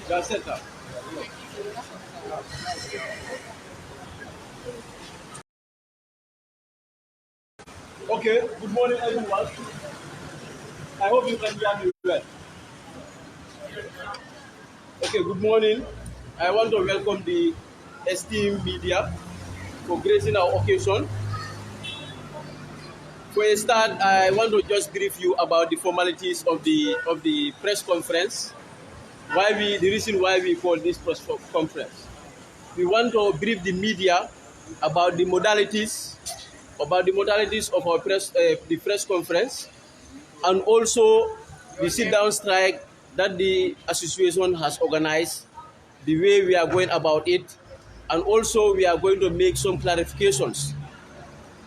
Gazeta. Okay, good morning everyone. I hope you can hear me well. Okay, good morning. I want to welcome the esteemed media for gracing our occasion. For a start, I want to just brief you about the formalities of the press conference. The reason why we call this press conference. We want to brief the media about the modalities of our the press conference, and also the sit-down strike that the association has organized, the way we are going about it, and also we are going to make some clarifications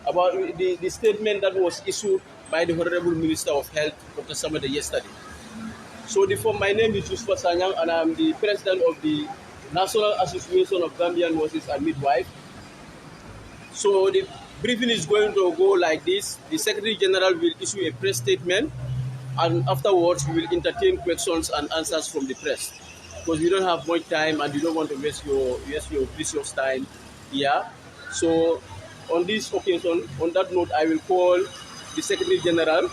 about the statement that was issued by the Honorable Minister of Health, Dr. Samada, yesterday. My name is Yusuf Sanyang, and I'm the president of the National Association of Gambian Nurses and Midwives. So the briefing is going to go like this. The Secretary General will issue a press statement, and afterwards we will entertain questions and answers from the press, because we don't have much time and you don't want to waste your precious time here. So on this occasion, on that note, I will call the Secretary General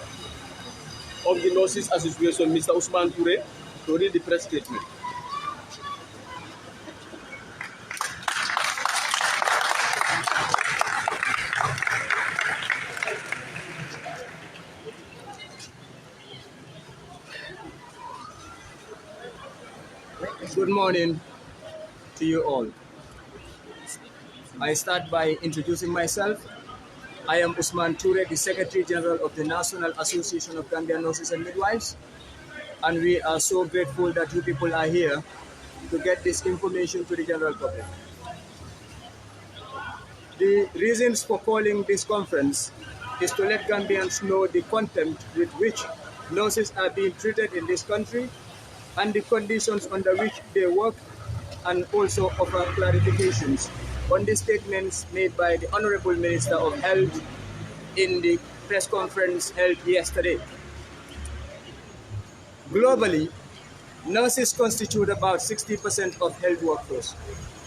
of the Nurses Association, Mr. Usman Ture, to read the press statement. Good morning to you all. I start by introducing myself. I am Usman Ture, the Secretary General of the National Association of Gambian Nurses and Midwives, and we are so grateful that you people are here to get this information to the general public. The reasons for calling this conference is to let Gambians know the contempt with which nurses are being treated in this country and the conditions under which they work, and also offer clarifications on the statements made by the Honorable Minister of Health in the press conference held yesterday. Globally, nurses constitute about 60% of health workforce.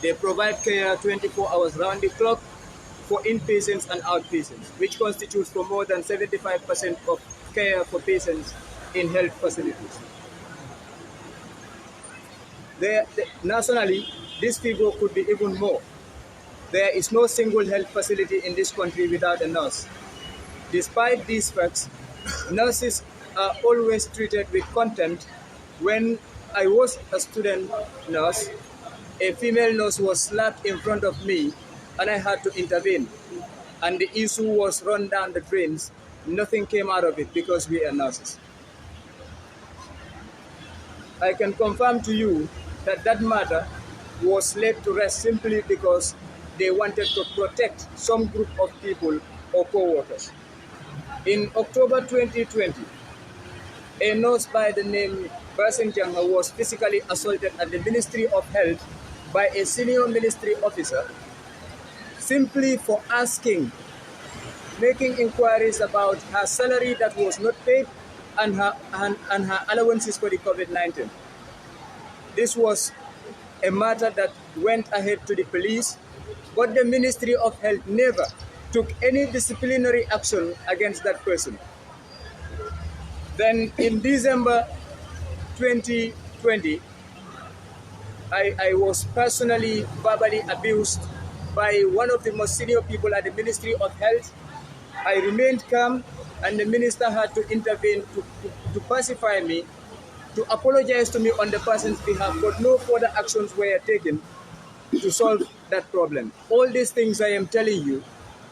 They provide care 24 hours round the clock for inpatients and outpatients, which constitutes for more than 75% of care for patients in health facilities. Nationally, this figure could be even more. There is no single health facility in this country without a nurse. Despite these facts, nurses are always treated with contempt. When I was a student nurse, a female nurse was slapped in front of me and I had to intervene. And the issue was run down the drains. Nothing came out of it because we are nurses. I can confirm to you that matter was laid to rest simply because they wanted to protect some group of people or co-workers. In October 2020, a nurse by the name Basen Janga was physically assaulted at the Ministry of Health by a senior ministry officer simply for making inquiries about her salary that was not paid and her allowances for the COVID-19. This was a matter that went ahead to the police, but the Ministry of Health never took any disciplinary action against that person. Then in December 2020, I was personally verbally abused by one of the most senior people at the Ministry of Health. I remained calm, and the minister had to intervene to pacify me, to apologize to me on the person's behalf, but no further actions were taken to solve that problem. All these things I am telling you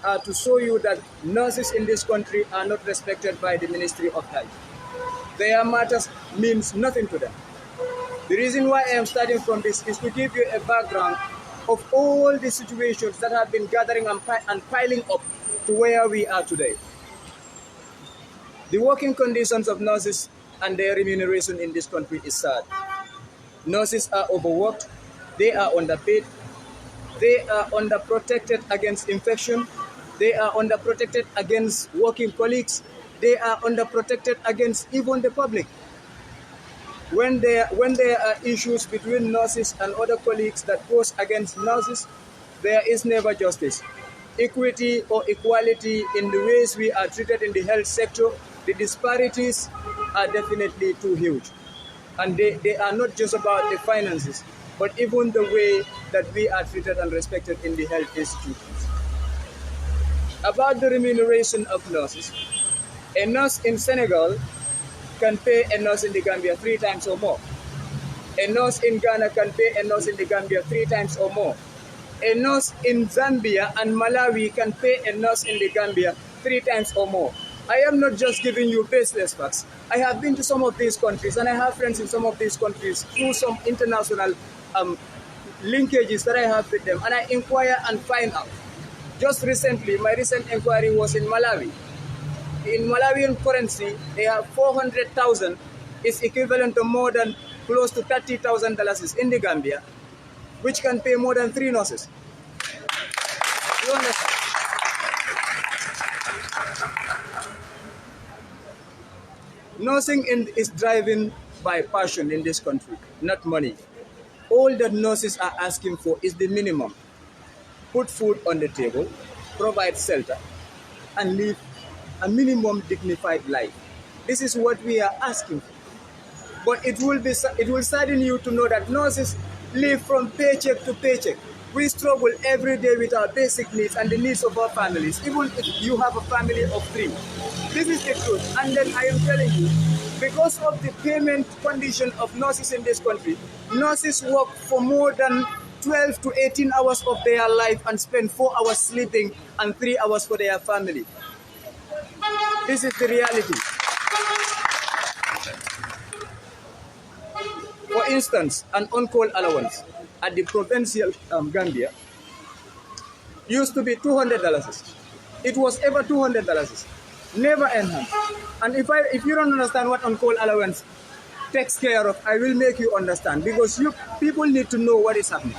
are to show you that nurses in this country are not respected by the Ministry of Health. Their matters means nothing to them. The reason why I am starting from this is to give you a background of all the situations that have been gathering and piling up to where we are today. The working conditions of nurses and their remuneration in this country is sad. Nurses are overworked, they are underpaid, they are underprotected against infection, they are underprotected against working colleagues, they are underprotected against even the public. When there are issues between nurses and other colleagues that goes against nurses, there is never justice. Equity or equality in the ways we are treated in the health sector, the disparities are definitely too huge. And they are not just about the finances, but even the way that we are treated and respected in the health institutions. About the remuneration of nurses, a nurse in Senegal can pay a nurse in the Gambia 3 times or more. A nurse in Ghana can pay a nurse in the Gambia 3 times or more. A nurse in Zambia and Malawi can pay a nurse in the Gambia 3 times or more. I am not just giving you baseless facts. I have been to some of these countries and I have friends in some of these countries through some international linkages that I have with them, and I inquire and find out. Just recently, my recent inquiry was in Malawi. In Malawian currency, they have 400,000 is equivalent to more than close to $30,000 in the Gambia, which can pay more than 3 nurses. You understand? Nursing is driven by passion in this country, not money. All that nurses are asking for is the minimum. Put food on the table, provide shelter, and live a minimum dignified life. This is what we are asking for. But it will sadden you to know that nurses live from paycheck to paycheck. We struggle every day with our basic needs and the needs of our families, even if you have a family of 3. This is the truth. And then I am telling you, because of the payment condition of nurses in this country, nurses work for more than 12 to 18 hours of their life and spend 4 hours sleeping and 3 hours for their family. This is the reality. For instance, an on-call allowance at the provincial Gambia used to be $200. It was ever $200, never enhanced. And if you don't understand what on-call allowance takes care of, I will make you understand, because people need to know what is happening.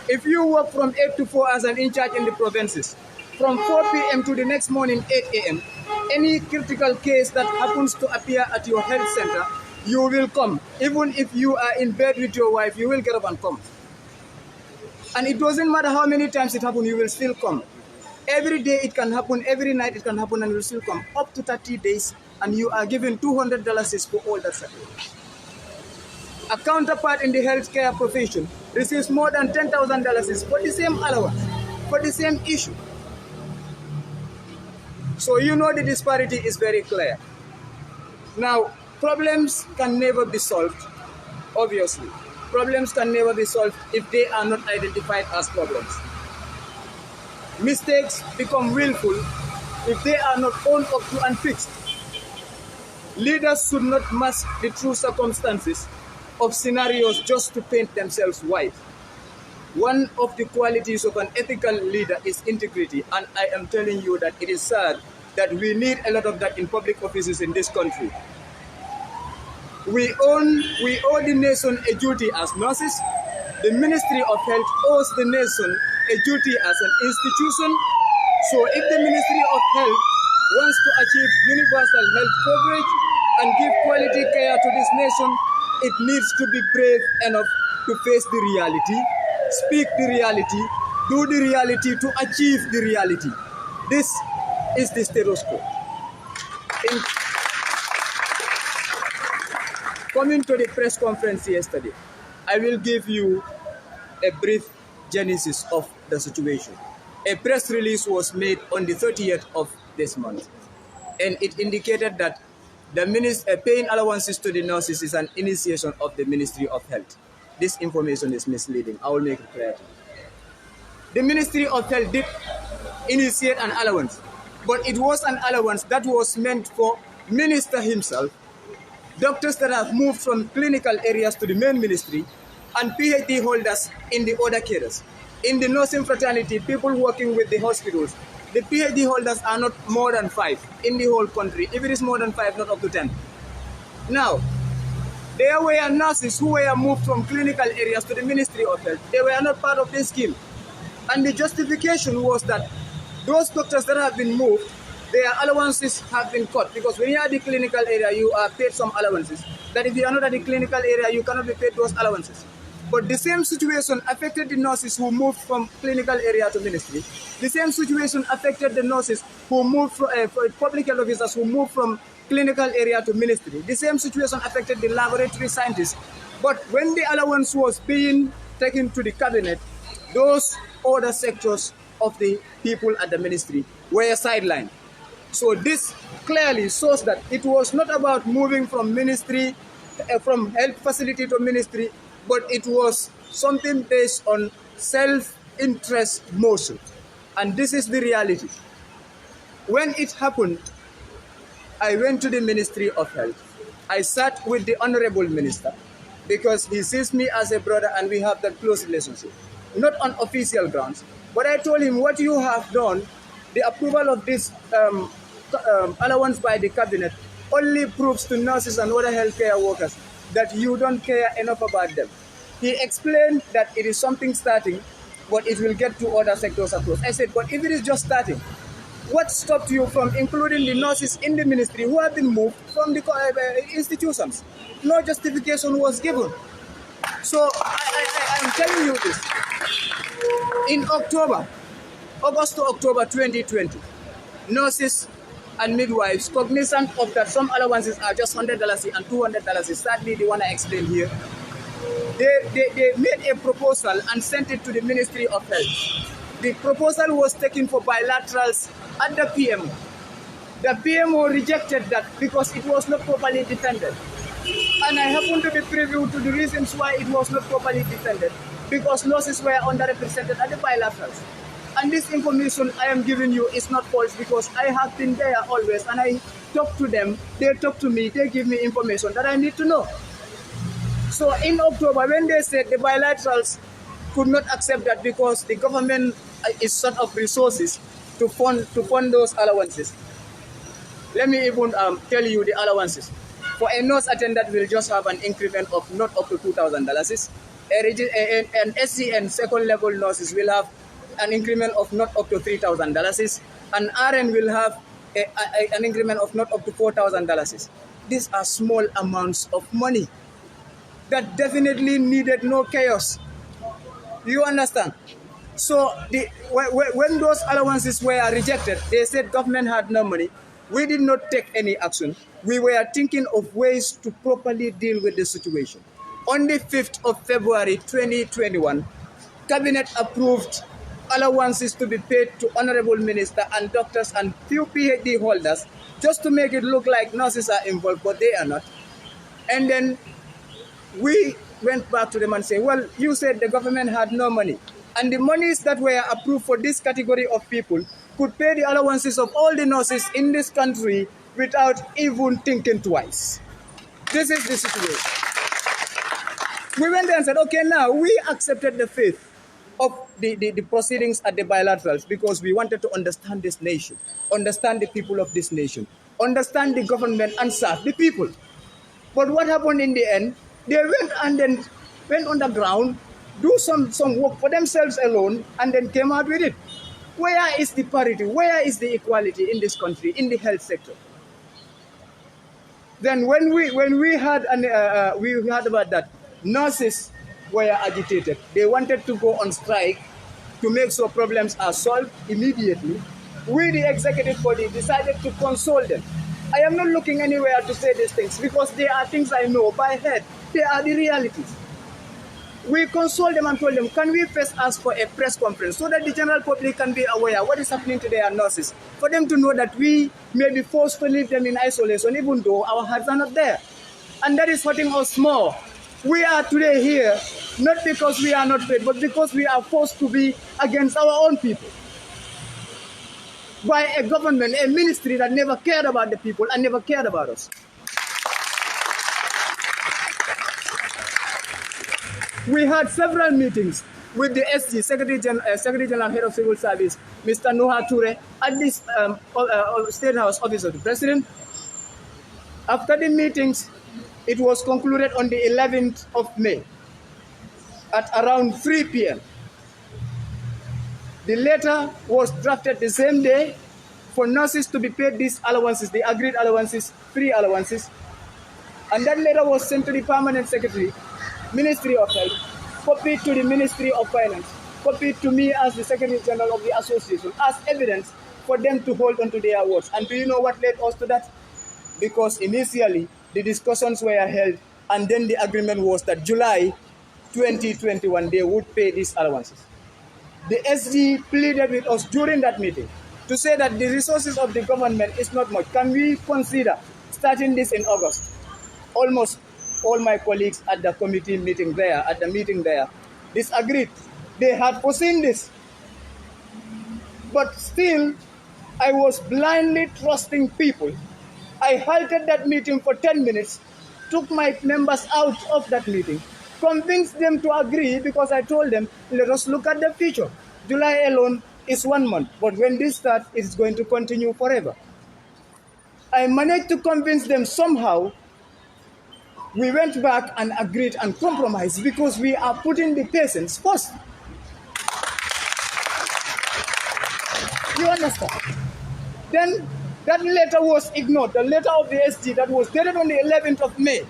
If you work from 8 to 4 as an in-charge in the provinces, from 4 p.m. to the next morning 8 a.m., any critical case that happens to appear at your health center, you will come. Even if you are in bed with your wife, you will get up and come. And it doesn't matter how many times it happens, you will still come. Every day it can happen, every night it can happen, and you will still come. Up to 30 days, and you are given $200 for all that sacrifice. A counterpart in the healthcare profession receives more than $10,000 for the same allowance, for the same issue. So you know the disparity is very clear. Now, problems can never be solved, obviously. Problems can never be solved if they are not identified as problems. Mistakes become willful if they are not owned up to and fixed. Leaders should not mask the true circumstances of scenarios just to paint themselves white. One of the qualities of an ethical leader is integrity, and I am telling you that it is sad that we need a lot of that in public offices in this country. We owe the nation a duty as nurses. The Ministry of Health owes the nation a duty as an institution. So if the Ministry of Health wants to achieve universal health coverage and give quality care to this nation, it needs to be brave enough to face the reality, speak the reality, do the reality to achieve the reality. This is the status quo. Coming to the press conference yesterday, I will give you a brief genesis of the situation. A press release was made on the 30th of this month, and it indicated that the paying allowances to the nurses is an initiation of the Ministry of Health. This information is misleading. I will make it clear. The Ministry of Health did initiate an allowance, but it was an allowance that was meant for Minister himself, doctors that have moved from clinical areas to the main ministry, and PhD holders in the other cadres. In the nursing fraternity, people working with the hospitals, the PhD holders are not more than 5 in the whole country. If it is more than 5, not up to 10. Now, there were nurses who were moved from clinical areas to the Ministry of Health. They were not part of this scheme. And the justification was that those doctors that have been moved their allowances have been cut, because when you are at the clinical area, you are paid some allowances. That if you are not at the clinical area, you cannot be paid those allowances. But the same situation affected the nurses who moved from clinical area to ministry. The same situation affected the nurses who moved from public health officers who moved from clinical area to ministry. The same situation affected the laboratory scientists. But when the allowance was being taken to the cabinet, those other sectors of the people at the ministry were sidelined. So this clearly shows that it was not about moving from ministry, from health facility to ministry, but it was something based on self-interest motion. And this is the reality. When it happened, I went to the Ministry of Health. I sat with the Honorable Minister because he sees me as a brother and we have that close relationship. Not on official grounds, but I told him what you have done, the approval of this allowance by the cabinet only proves to nurses and other healthcare workers that you don't care enough about them. He explained that it is something starting, but it will get to other sectors across. I said, but if it is just starting, what stopped you from including the nurses in the ministry who have been moved from the institutions? No justification was given. So I'm telling you this. In August to October 2020, nurses and midwives, cognizant of that some allowances are just $100 and $200, sadly the one I explained here, they made a proposal and sent it to the Ministry of Health. The proposal was taken for bilaterals at the PMO. The PMO rejected that because it was not properly defended. And I happen to be privy to the reasons why it was not properly defended, because nurses were underrepresented at the bilaterals. And this information I am giving you is not false, because I have been there always and I talk to them, they talk to me, they give me information that I need to know. So in October, when they said the bilaterals could not accept that because the government is short of resources to fund those allowances, let me even tell you the allowances. For a nurse attendant will just have an increment of not up to $2,000. An SCN second level nurses will have an increment of not up to $3,000. An RN will have an increment of not up to $4,000. These are small amounts of money that definitely needed no chaos. You understand? So when those allowances were rejected, they said government had no money. We did not take any action. We were thinking of ways to properly deal with the situation. On the 5th of February 2021, Cabinet approved allowances to be paid to Honorable Minister and doctors and few PhD holders, just to make it look like nurses are involved, but they are not. And then we went back to them and said, well, you said the government had no money. And the monies that were approved for this category of people could pay the allowances of all the nurses in this country without even thinking twice. This is the situation. We went there and said, okay, now we accepted the faith of the proceedings at the bilaterals because we wanted to understand this nation, understand the people of this nation, understand the government and serve the people. But what happened in the end, they went and then went on the ground, do some work for themselves alone, and then came out with it. Where is the parity? Where is the equality in this country, in the health sector? Then when we heard about that, nurses were agitated. They wanted to go on strike to make sure problems are solved immediately. We, the executive body, decided to console them. I am not looking anywhere to say these things because they are things I know by head. They are the realities. We consoled them and told them, can we first ask for a press conference so that the general public can be aware what is happening to their nurses, for them to know that we may be forced to leave them in isolation even though our hearts are not there. And that is hurting us more. We are today here not because we are not paid, but because we are forced to be against our own people by a government, a ministry that never cared about the people and never cared about us. We had several meetings with the SG, Secretary General Head of Civil Service, Mr. Noha Toure, at this State House Office of the President. After the meetings, it was concluded on the 11th of May at around 3 p.m. The letter was drafted the same day, for nurses to be paid these allowances, the agreed allowances, free allowances. And that letter was sent to the Permanent Secretary, Ministry of Health, copied to the Ministry of Finance, copied to me as the Secretary General of the Association, as evidence for them to hold on to their words. And do you know what led us to that? Because initially, the discussions were held, and then the agreement was that July 2021, they would pay these allowances. The SG pleaded with us during that meeting to say that the resources of the government is not much. Can we consider starting this in August? Almost all my colleagues at the committee meeting there, disagreed. They had foreseen this. But still, I was blindly trusting people. I halted that meeting for 10 minutes, took my members out of that meeting, convinced them to agree because I told them, let us look at the future. July alone is 1 month, but when this starts, it's going to continue forever. I managed to convince them somehow. We went back and agreed and compromised because we are putting the patients first. You understand? Then that letter was ignored, the letter of the SG that was dated on the 11th of May.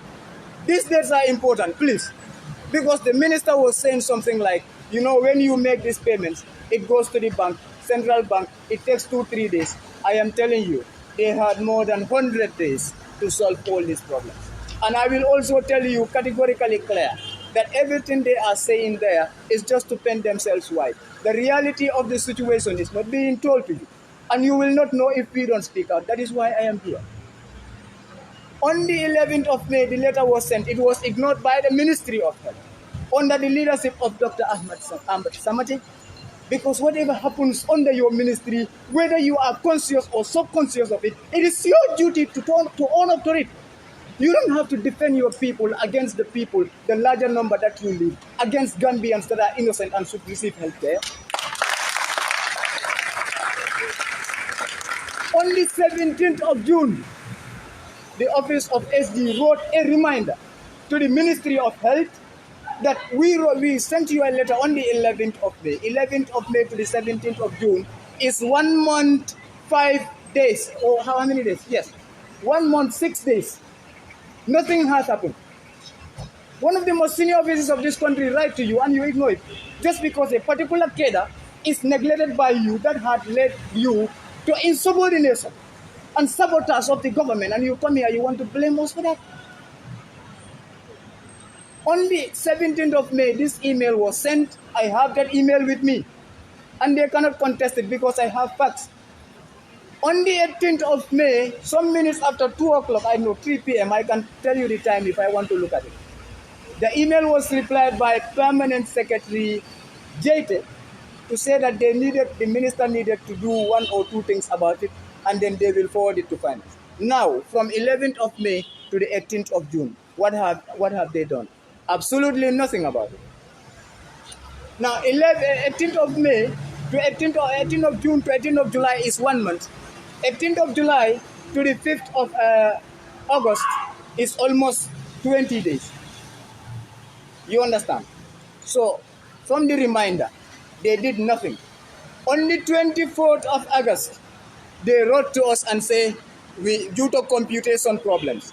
These dates are important, please, because the minister was saying something like, you know, when you make these payments, it goes to the bank, central bank, it takes 2-3 days. I am telling you, they had more than 100 days to solve all these problems. And I will also tell you categorically clear that everything they are saying there is just to paint themselves white. The reality of the situation is not being told to you. And you will not know if we don't speak out. That is why I am here. On the 11th of May, the letter was sent. It was ignored by the Ministry of Health under the leadership of Dr. Ahmad Samati. Because whatever happens under your ministry, whether you are conscious or subconscious of it, it is your duty to own up to it. You don't have to defend your people against the people, the larger number that you lead, against Gambians that are innocent and should receive health care. On the 17th of June, the office of SG wrote a reminder to the Ministry of Health that we sent you a letter on the 11th of May. 11th of May to the 17th of June is 1 month, 5 days. Or how many days? Yes. 1 month, 6 days. Nothing has happened. One of the most senior officers of this country write to you and you ignore it. Just because a particular cadre is neglected by you that had led you to insubordination and sabotage of the government, and you come here, you want to blame us for that? On the 17th of May, this email was sent. I have that email with me, and they cannot contest it because I have facts. On the 18th of May, some minutes after 2 o'clock, 3 p.m., I can tell you the time if I want to look at it. The email was replied by Permanent Secretary Jete to say that the minister needed to do 1 or 2 things about it, and then they will forward it to finance. Now, from 11th of May to the 18th of June, what have they done? Absolutely nothing about it. Now, 18th of May to 18th of June to 18th of July is 1 month. 18th of July to the 5th of August is almost 20 days. You understand? So, from the reminder, they did nothing. On the 24th of August, they wrote to us and say, due to computation problems,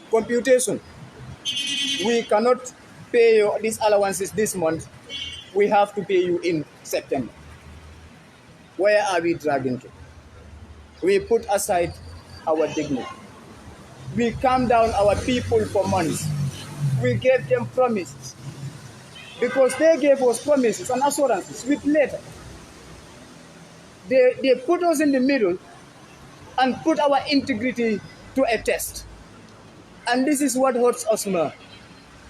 we cannot pay you these allowances this month. We have to pay you in September. Where are we dragging to? We put aside our dignity. We calmed down our people for months. We gave them promises. Because they gave us promises and assurances with letters. They put us in the middle and put our integrity to a test. And this is what hurts us more.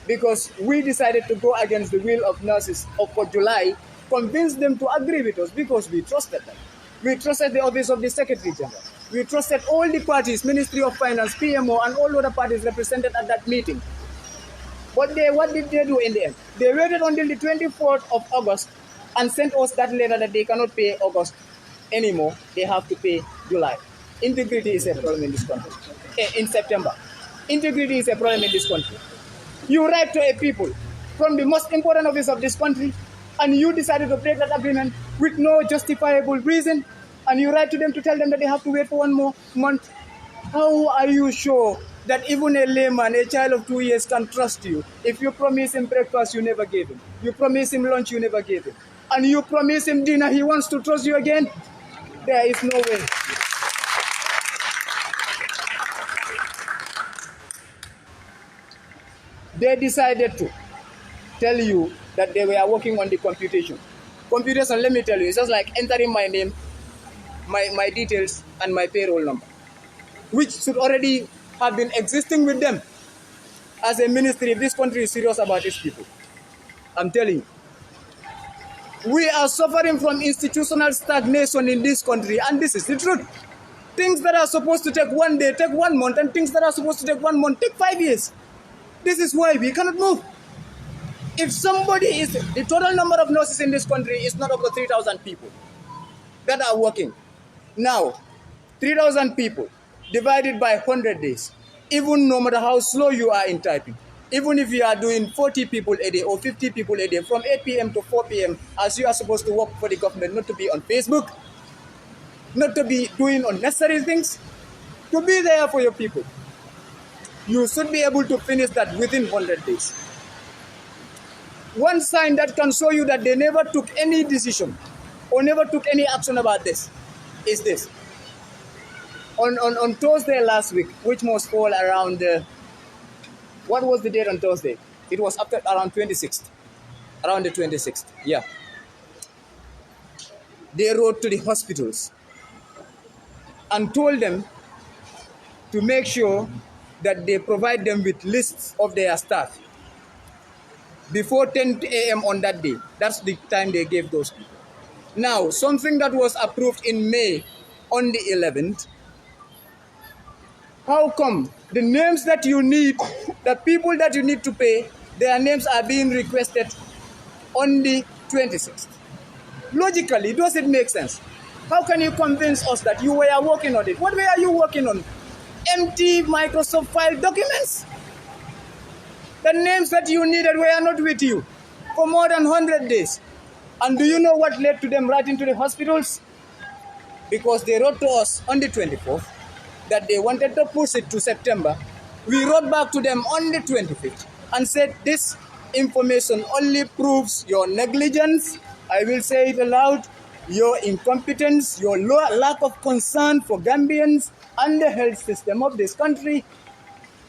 Because we decided to go against the will of nurses for July, convince them to agree with us because we trusted them. We trusted the office of the Secretary General. We trusted all the parties, Ministry of Finance, PMO, and all other parties represented at that meeting. But what did they do in the end? They waited until the 24th of August and sent us that letter that they cannot pay August anymore. They have to pay July. Integrity is a problem in this country. In September. Integrity is a problem in this country. You write to a people from the most important office of this country, and you decided to break that agreement with no justifiable reason. and you write to them to tell them that they have to wait for 1 more month. How are you sure that even a layman, a child of 2 years, can trust you if you promise him breakfast you never gave him, you promise him lunch you never gave him, and you promise him dinner he wants to trust you again? There is no way. They decided to tell you that they were working on the computation. Computation, let me tell you, it's just like entering my name, my details, and my payroll number, which should already have been existing with them. As a ministry, if this country is serious about its people, I'm telling you, we are suffering from institutional stagnation in this country, and this is the truth. Things that are supposed to take 1 day take 1 month, and things that are supposed to take 1 month take 5 years. This is why we cannot move. If somebody is, the total number of nurses in this country is not over 3,000 people that are working. Now, 3,000 people divided by 100 days, even no matter how slow you are in typing, even if you are doing 40 people a day or 50 people a day from 8 p.m. to 4 p.m. as you are supposed to work for the government, not to be on Facebook, not to be doing unnecessary things, to be there for your people. You should be able to finish that within 100 days. One sign that can show you that they never took any decision or never took any action about this is this. On Thursday last week, which must fall around, what was the date on Thursday? It was after around 26th, around the 26th, yeah. They wrote to the hospitals and told them to make sure that they provide them with lists of their staff before 10 a.m. on that day. That's the time they gave those people. Now, something that was approved in May on the 11th, how come the names that you need, the people that you need to pay, their names are being requested on the 26th? Logically, does it make sense? How can you convince us that you were working on it? What were you working on? Empty Microsoft file documents? The names that you needed were not with you for more than 100 days. And do you know what led to them writing to the hospitals? Because they wrote to us on the 24th that they wanted to push it to September. We wrote back to them on the 25th and said this information only proves your negligence, I will say it aloud, your incompetence, your lack of concern for Gambians and the health system of this country.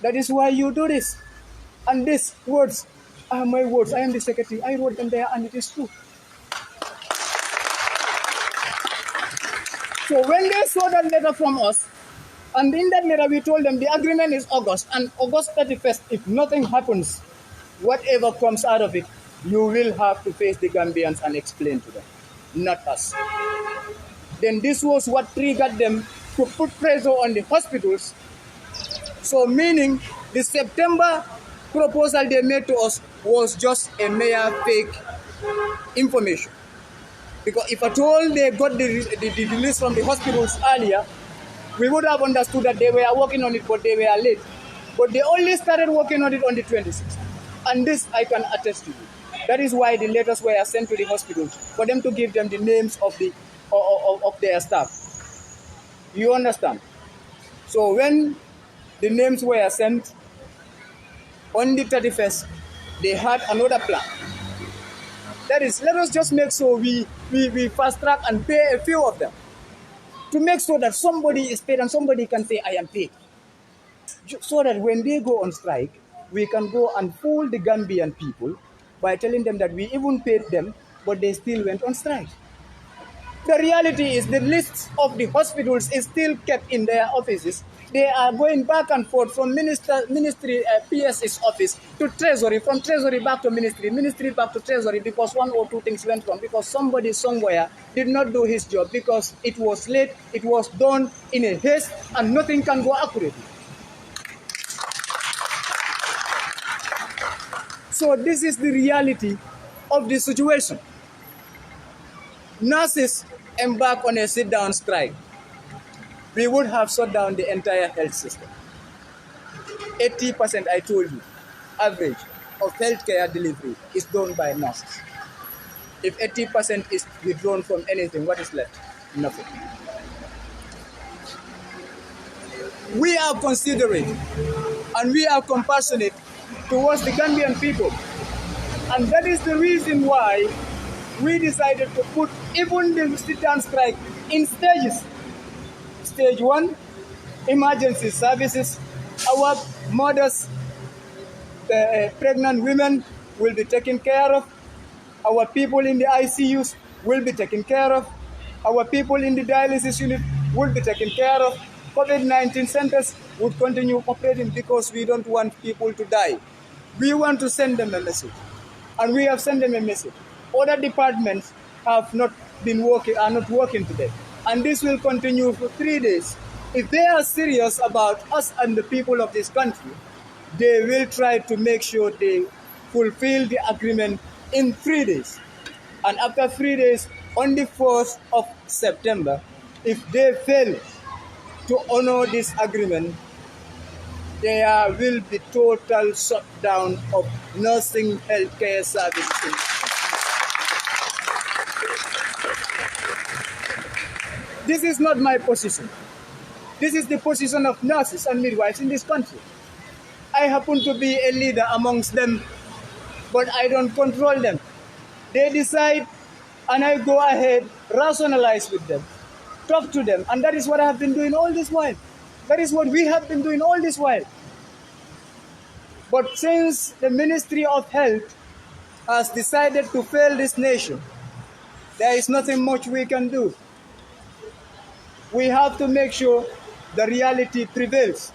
That is why you do this. And these words are my words. I am the secretary. I wrote them there, and it is true. So when they saw that letter from us, and in that letter we told them the agreement is August, and August 31st, if nothing happens, whatever comes out of it, you will have to face the Gambians and explain to them, not us. Then this was what triggered them to put pressure on the hospitals. So meaning the September proposal they made to us was just a mere fake information. Because if at all they got the list from the hospitals earlier, we would have understood that they were working on it, but they were late. But they only started working on it on the 26th. And this I can attest to you. That is why the letters were sent to the hospitals, for them to give them the names of their staff. You understand? So when the names were sent, on the 31st, they had another plan. That is, let us just make sure we fast track and pay a few of them to make sure that somebody is paid and somebody can say, I am paid. So that when they go on strike, we can go and fool the Gambian people by telling them that we even paid them, but they still went on strike. The reality is the list of the hospitals is still kept in their offices. They are going back and forth from ministry PS's office to treasury, from treasury back to ministry back to treasury, because one or two things went wrong, because somebody somewhere did not do his job, because it was late, it was done in a haste, and nothing can go accurately. So this is the reality of the situation. Nurses embark on a sit-down strike. We would have shut down the entire health system. 80%, I told you, average of healthcare delivery is done by nurses. If 80% is withdrawn from anything, what is left? Nothing. we are considerate and we are compassionate towards the Gambian people. And that is the reason why we decided to put even the sit-down strike in stages. Stage 1, emergency services. Our mothers, pregnant women will be taken care of. Our people in the ICUs will be taken care of. Our people in the dialysis unit will be taken care of. COVID-19 centers would continue operating because we don't want people to die. We want to send them a message. And we have sent them a message. Other departments have not been working, are not working today. And this will continue for 3 days. If they are serious about us and the people of this country, they will try to make sure they fulfill the agreement in 3 days. And after 3 days, on the 4th of September, if they fail to honor this agreement, there will be total shutdown of nursing healthcare services. This is not my position. This is the position of nurses and midwives in this country. I happen to be a leader amongst them, but I don't control them. They decide, and I go ahead, rationalize with them, talk to them, and that is what I have been doing all this while. That is what we have been doing all this while. But since the Ministry of Health has decided to fail this nation, there is nothing much we can do. We have to make sure the reality prevails.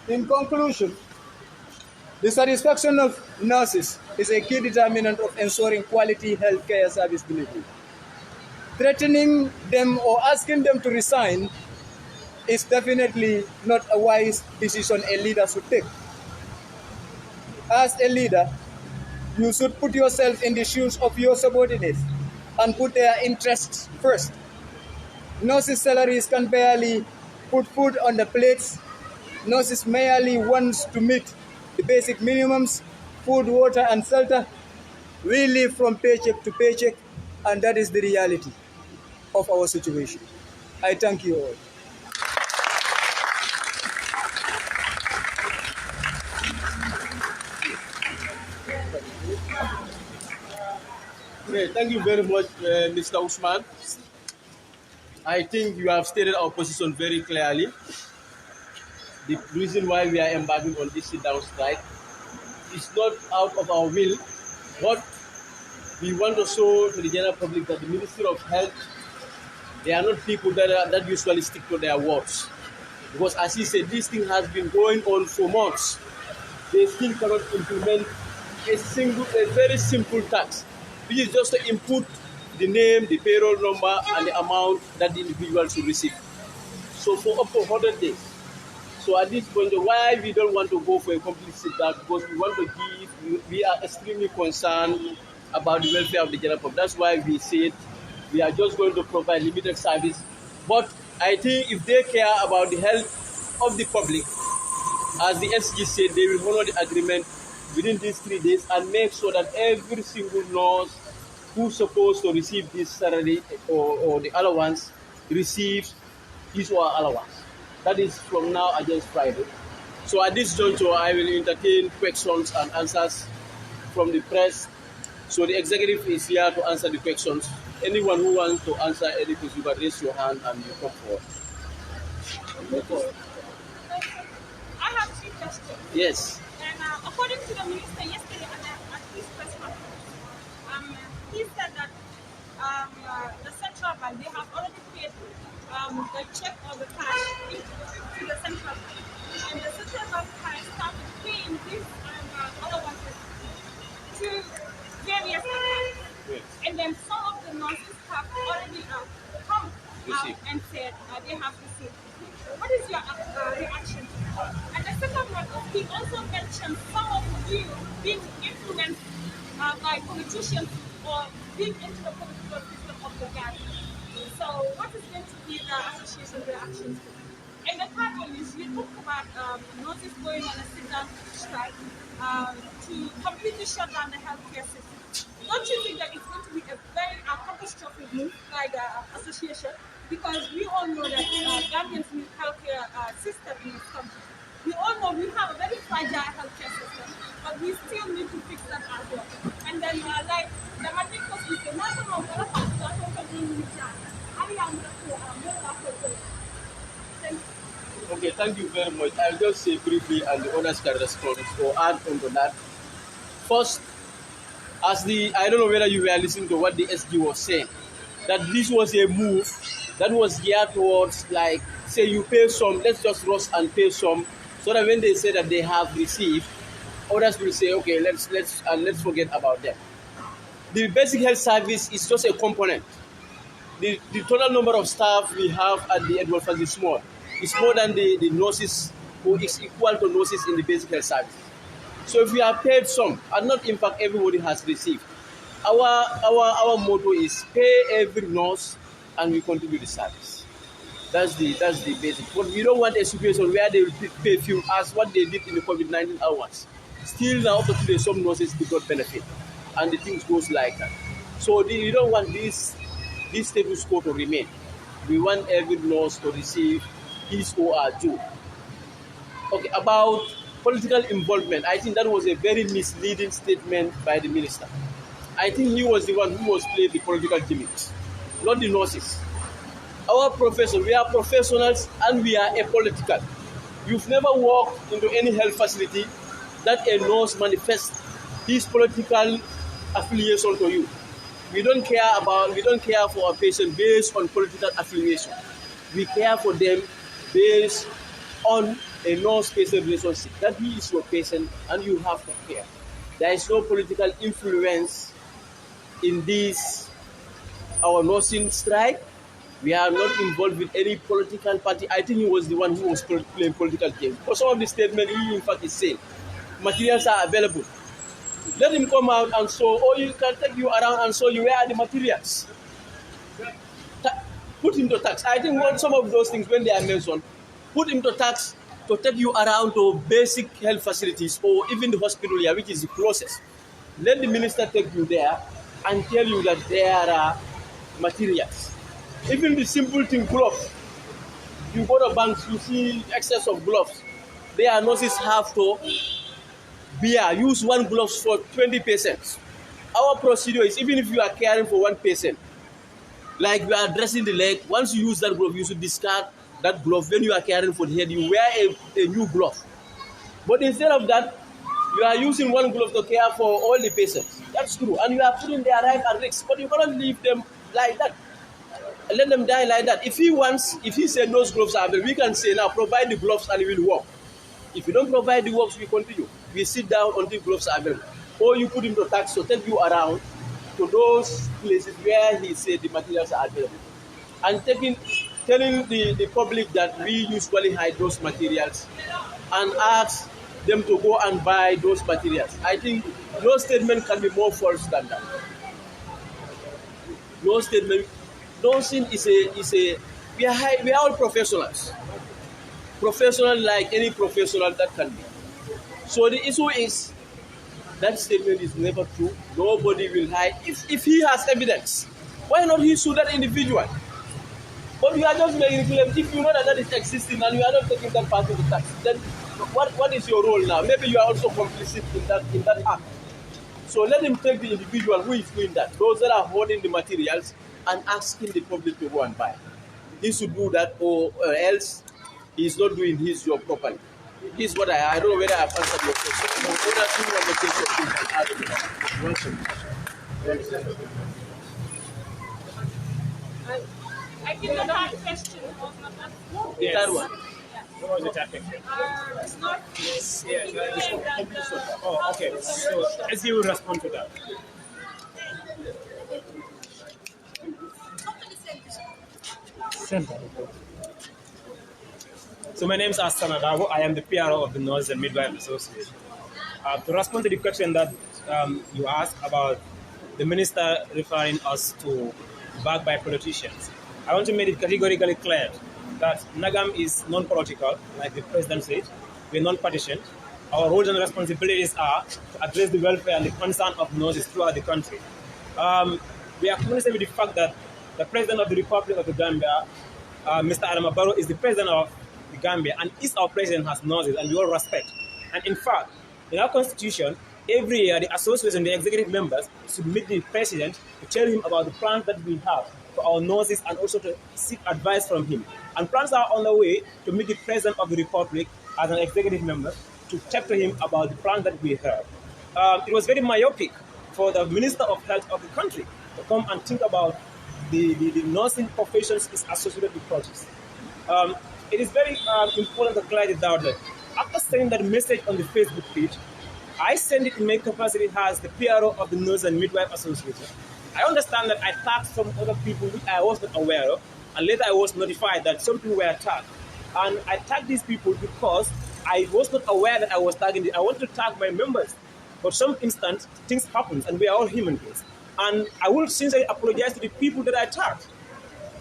In conclusion, the satisfaction of nurses is a key determinant of ensuring quality healthcare service delivery. Threatening them or asking them to resign is definitely not a wise decision a leader should take. As a leader, you should put yourself in the shoes of your subordinates and put their interests first. Nurses' salaries can barely put food on the plates. Nurses merely want to meet the basic minimums, food, water, and shelter. We live from paycheck to paycheck, and that is the reality of our situation. I thank you all. Okay, thank you very much, Mr. Usman. I think you have stated our position very clearly. The reason why we are embarking on this sit-down strike is not out of our will, but we want to show to the general public that the Ministry of Health, they are not people that usually stick to their words. Because as he said, this thing has been going on for months. They still cannot implement a very simple tax, which is just to input the name, the payroll number, and the amount that the individual should receive. So for up to 100 days. So at this point, why we don't want to go for a complete sit-down, because we want to we are extremely concerned about the welfare of the general public. That's why we said we are just going to provide limited service. But I think if they care about the health of the public, as the SG said, they will honor the agreement within these 3 days and make sure that every single nurse who's supposed to receive this salary or the allowance receives his or her allowance. That is from now against Friday. So at this juncture, I will entertain questions and answers from the press. So the executive is here to answer the questions. Anyone who wants to answer any question, you can raise your hand and you come forward. I have 3 questions. Yes. And according to the minister yesterday at his press conference, he said that the central bank, they have already paid the check or the cash to the central bank. And the central bank has started paying these other ones to various accounts. Yes. And then some of the nurses have already come out and said they have received. What is your reaction to that? And the second one, he also mentioned some of you being influenced by politicians or being into the political system of the gathering. So what is going to be the association reaction to that? And the third one is you talked about nurses going on a sit-down strike to completely shut down the healthcare system. Don't you think that it's going to be a very catastrophic move by the association? Because we all know that Gambians need healthcare system in this country. We all know we have a very fragile healthcare system, but we still need to fix that as well. And then, like the Madrid Hospital, national Okay, thank you very much. I'll just say briefly, and the others can respond or add on to that. First, I don't know whether you were listening to what the SG was saying, that this was a move that was geared towards, like, say you pay some, let's just rush and pay some, so that when they say that they have received, others will say, okay, let's forget about them. The basic health service is just a component. The total number of staff we have at the Edward Fund is small. It's more than the nurses, or is equal to nurses in the basic health service. So if we have paid some, and not in fact everybody has received, our motto is pay every nurse and we continue the service. That's the basic. But we don't want a situation where they will pay few as what they did in the COVID-19 hours. Still now up to today, some nurses did not benefit, and the things goes like that. So we don't want this status quo to remain. We want every nurse to receive his or her due. Okay, about political involvement, I think that was a very misleading statement by the minister. I think he was the one who was playing the political gimmicks, not the nurses. Our profession, we are professionals and we are apolitical. You've never walked into any health facility that a nurse manifests his political affiliation to you. We don't care for a patient based on political affiliation. We care for them based on a nurse-patient relationship. That he is your patient and you have to care. There is no political influence in this, our nursing strike. We are not involved with any political party. I think he was the one who was playing political games. For some of the statement, he in fact is saying, materials are available. Let him come out and show, or you can take you around and show you where are the materials. Put him to tax. I think some of those things, when they are mentioned, put him to tax to take you around to basic health facilities or even the hospital here, which is the closest. Let the minister take you there and tell you that there are materials. Even the simple thing, gloves. You go to banks, you see excess of gloves. Their nurses have to use one glove for 20 patients. Our procedure is, even if you are caring for one patient, like you are dressing the leg, once you use that glove, you should discard that glove. When you are caring for the head, you wear a new glove. But instead of that, you are using one glove to care for all the patients. That's true. And you are putting their life at risk. But you cannot leave them like that. Let them die like that. If he said those gloves are available, we can say now, provide the gloves and we will work. If you don't provide the gloves, we continue. We sit down until gloves are available. Or you put him to tax to take you around to those places where he said the materials are available. And telling the public that we usually hide those materials and ask them to go and buy those materials. I think no statement can be more false than that. No statement. Nursing is a we are all professionals. Professional like any professional that can be. So the issue is that statement is never true. Nobody will hide. If he has evidence, why not he sue that individual? But you are just making claims. If you know that is existing and you are not taking that part of the tax, then what is your role now? Maybe you are also complicit in that act. So let him take the individual who is doing that, those that are holding the materials, and asking the public to go and buy. He should do that, or else he is not doing his job properly. This is what I don't know whether I have answered your question. I think the third question was not asked. The third one. What was the third question? It's not. Oh, okay. So as you will respond to that. So my name is Astan Adabo. I am the PRO of the Nurses and Midwives Association. To respond to the question that you asked about the minister referring us to backed by politicians, I want to make it categorically clear that NAGAM is non-political, like the president said. We're non-partisan. our roles and responsibilities are to address the welfare and the concern of nurses throughout the country. We are cognizant with the fact that the President of the Republic of the Gambia, Mr. Adama Barrow, is the President of the Gambia and is our President has nurses, and we all respect. And in fact, in our constitution, every year the association, the executive members should meet the President to tell him about the plans that we have for our nurses and also to seek advice from him. And plans are on the way to meet the President of the Republic as an executive member to talk to him about the plans that we have. It was very myopic for the Minister of Health of the country to come and think about the nursing professions is associated with politics. It is very important to clear it out that after sending that message on the Facebook page, I sent it in my capacity as the PRO of the Nurse and Midwife Association. I understand that I tagged some other people which I was not aware of, and later I was notified that some people were tagged. And I tagged these people because I was not aware that I was tagging them. I wanted to tag my members. But some instant, things happen, and we are all human beings. And I will sincerely apologize to the people that I tagged.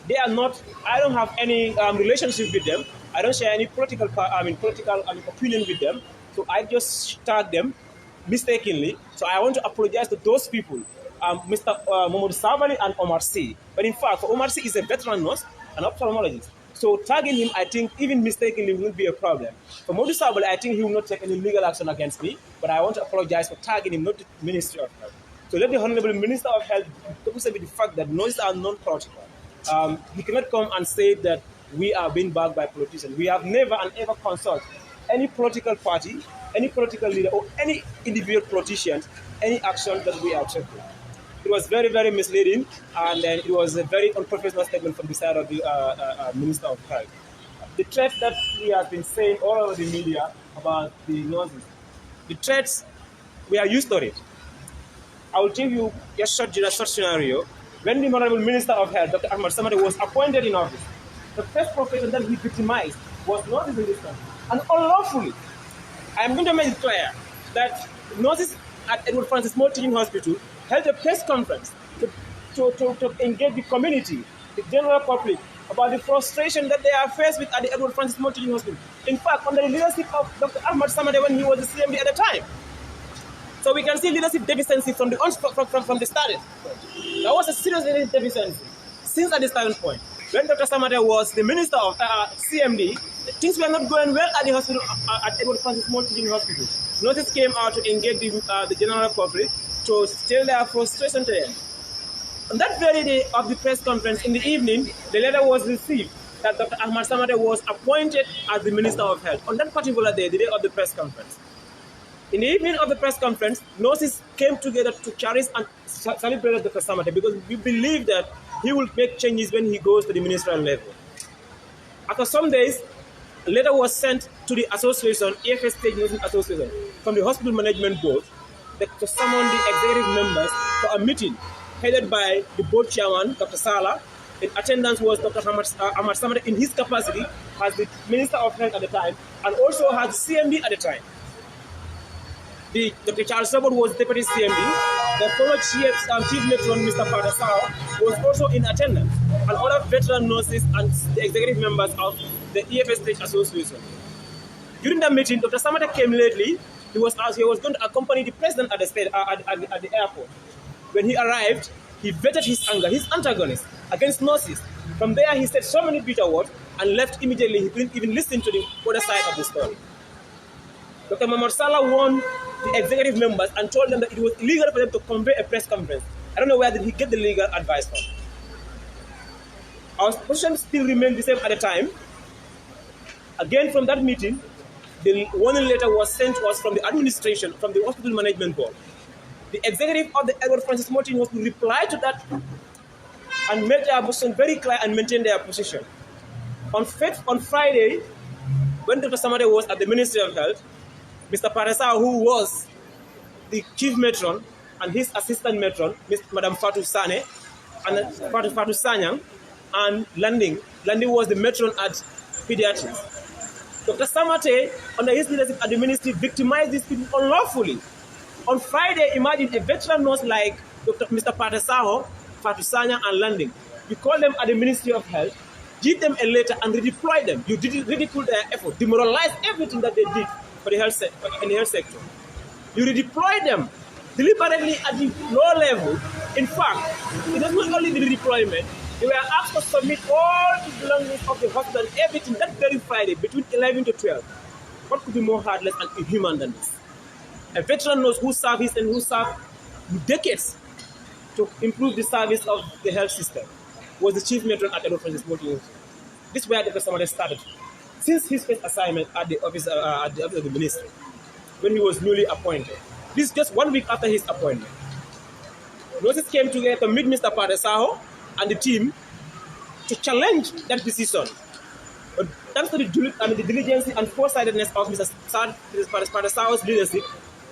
They are not, I don't have any relationship with them. I don't share any political opinion with them. So I just tagged them mistakenly. So I want to apologize to those people, Mr. Mohamed Savali and Omar C. But in fact, Omar C is a veteran nurse, an ophthalmologist. So tagging him, I think, even mistakenly will be a problem. For Mohamed Savali, I think he will not take any legal action against me, but I want to apologize for tagging him, not the Ministry of Health. So let the Honorable Minister of Health say with the fact that nurses are non-political. He cannot come and say that we are being backed by politicians. We have never and ever consulted any political party, any political leader, or any individual politician, any action that we are taking. It was very, very misleading, and then it was a very unprofessional statement from the side of the Minister of Health. The threat that we have been saying all over the media about the nurses, the threats, we are used to it. I will give you a short scenario. When the Honorable Minister of Health, Dr. Ahmad Samade, was appointed in office, the first profession that he victimized was nurses in this country. And unlawfully, I am going to make it clear that nurses at Edward Francis Moore Teaching Hospital held a press conference to engage the community, the general public, about the frustration that they are faced with at the Edward Francis Moore Teaching Hospital. In fact, under the leadership of Dr. Ahmad Samade when he was the CMD at the time. So we can see leadership deficiency from the start. There was a serious leadership deficiency since at the starting point. When Dr. Samade was the minister of CMD, things were not going well at the hospital, at Edward Francis Moore Teaching Hospital. Nurses came out to engage the general public to tell their frustration to them. On that very day of the press conference, in the evening, the letter was received that Dr. Ahmad Samade was appointed as the Minister of Health. On that particular day, the day of the press conference. In the evening of the press conference, nurses came together to cherish and celebrate Dr. Samade because we believe that he will make changes when he goes to the ministerial level. After some days, a letter was sent to the association, EFS State Nursing Association, from the Hospital Management Board to summon the executive members for a meeting headed by the board chairman, Dr. Sala. In attendance was Dr. Ahmad Samade in his capacity as the Minister of Health at the time and also as CMD at the time. Dr. Charles Sabot was Deputy CMD. The former Chief Matron, Mr. Padasao, was also in attendance, and other veteran nurses and the executive members of the EFS State Association. During the meeting, Dr. Samade came lately. He was going to accompany the president at the airport. When he arrived, he vetted his anger, his antagonist against nurses. From there, he said so many bitter words and left immediately. He didn't even listen to the other side of the story. Dr. Mohamed Salah warned the executive members and told them that it was illegal for them to convey a press conference. I don't know where did he get the legal advice from. Our position still remained the same at the time. Again, from that meeting, the warning letter was sent to us from the administration, from the Hospital Management Board. The executive of the Edward Francis Moore Teaching Hospital replied to that and made their position very clear and maintained their position. On Friday, when Dr. Samade was at the Ministry of Health, Mr. Paresa, who was the chief matron, and his assistant matron, Madam Fatou Sane, and Fatou Sanyang, and Landing was the matron at pediatrics. Dr. Samate, under his leadership at the ministry, victimized these people unlawfully. On Friday, imagine a veteran nurse like Mr. Patasaho, Fatou Sanyang, and Landing. You call them at the Ministry of Health, give them a letter, and redeploy them. You ridicule their effort, demoralize everything that they did for the in the health sector. You redeploy them deliberately at the low level. In fact, it was not only the redeployment, they were asked to submit all the belongings of the hospital, everything, that very Friday, between 11 to 12. What could be more heartless and inhuman than this? A veteran knows who served his and who served decades to improve the service of the health system. Was the chief matron at Edward Francis Morton. This is where Dr. Samade started. Since his first assignment at the office of the ministry, when he was newly appointed. This is just 1 week after his appointment. Notice came together to meet Mr. Padesaho and the team to challenge that decision. But thanks to the diligence and foresightedness of Mr. Padesaho's leadership,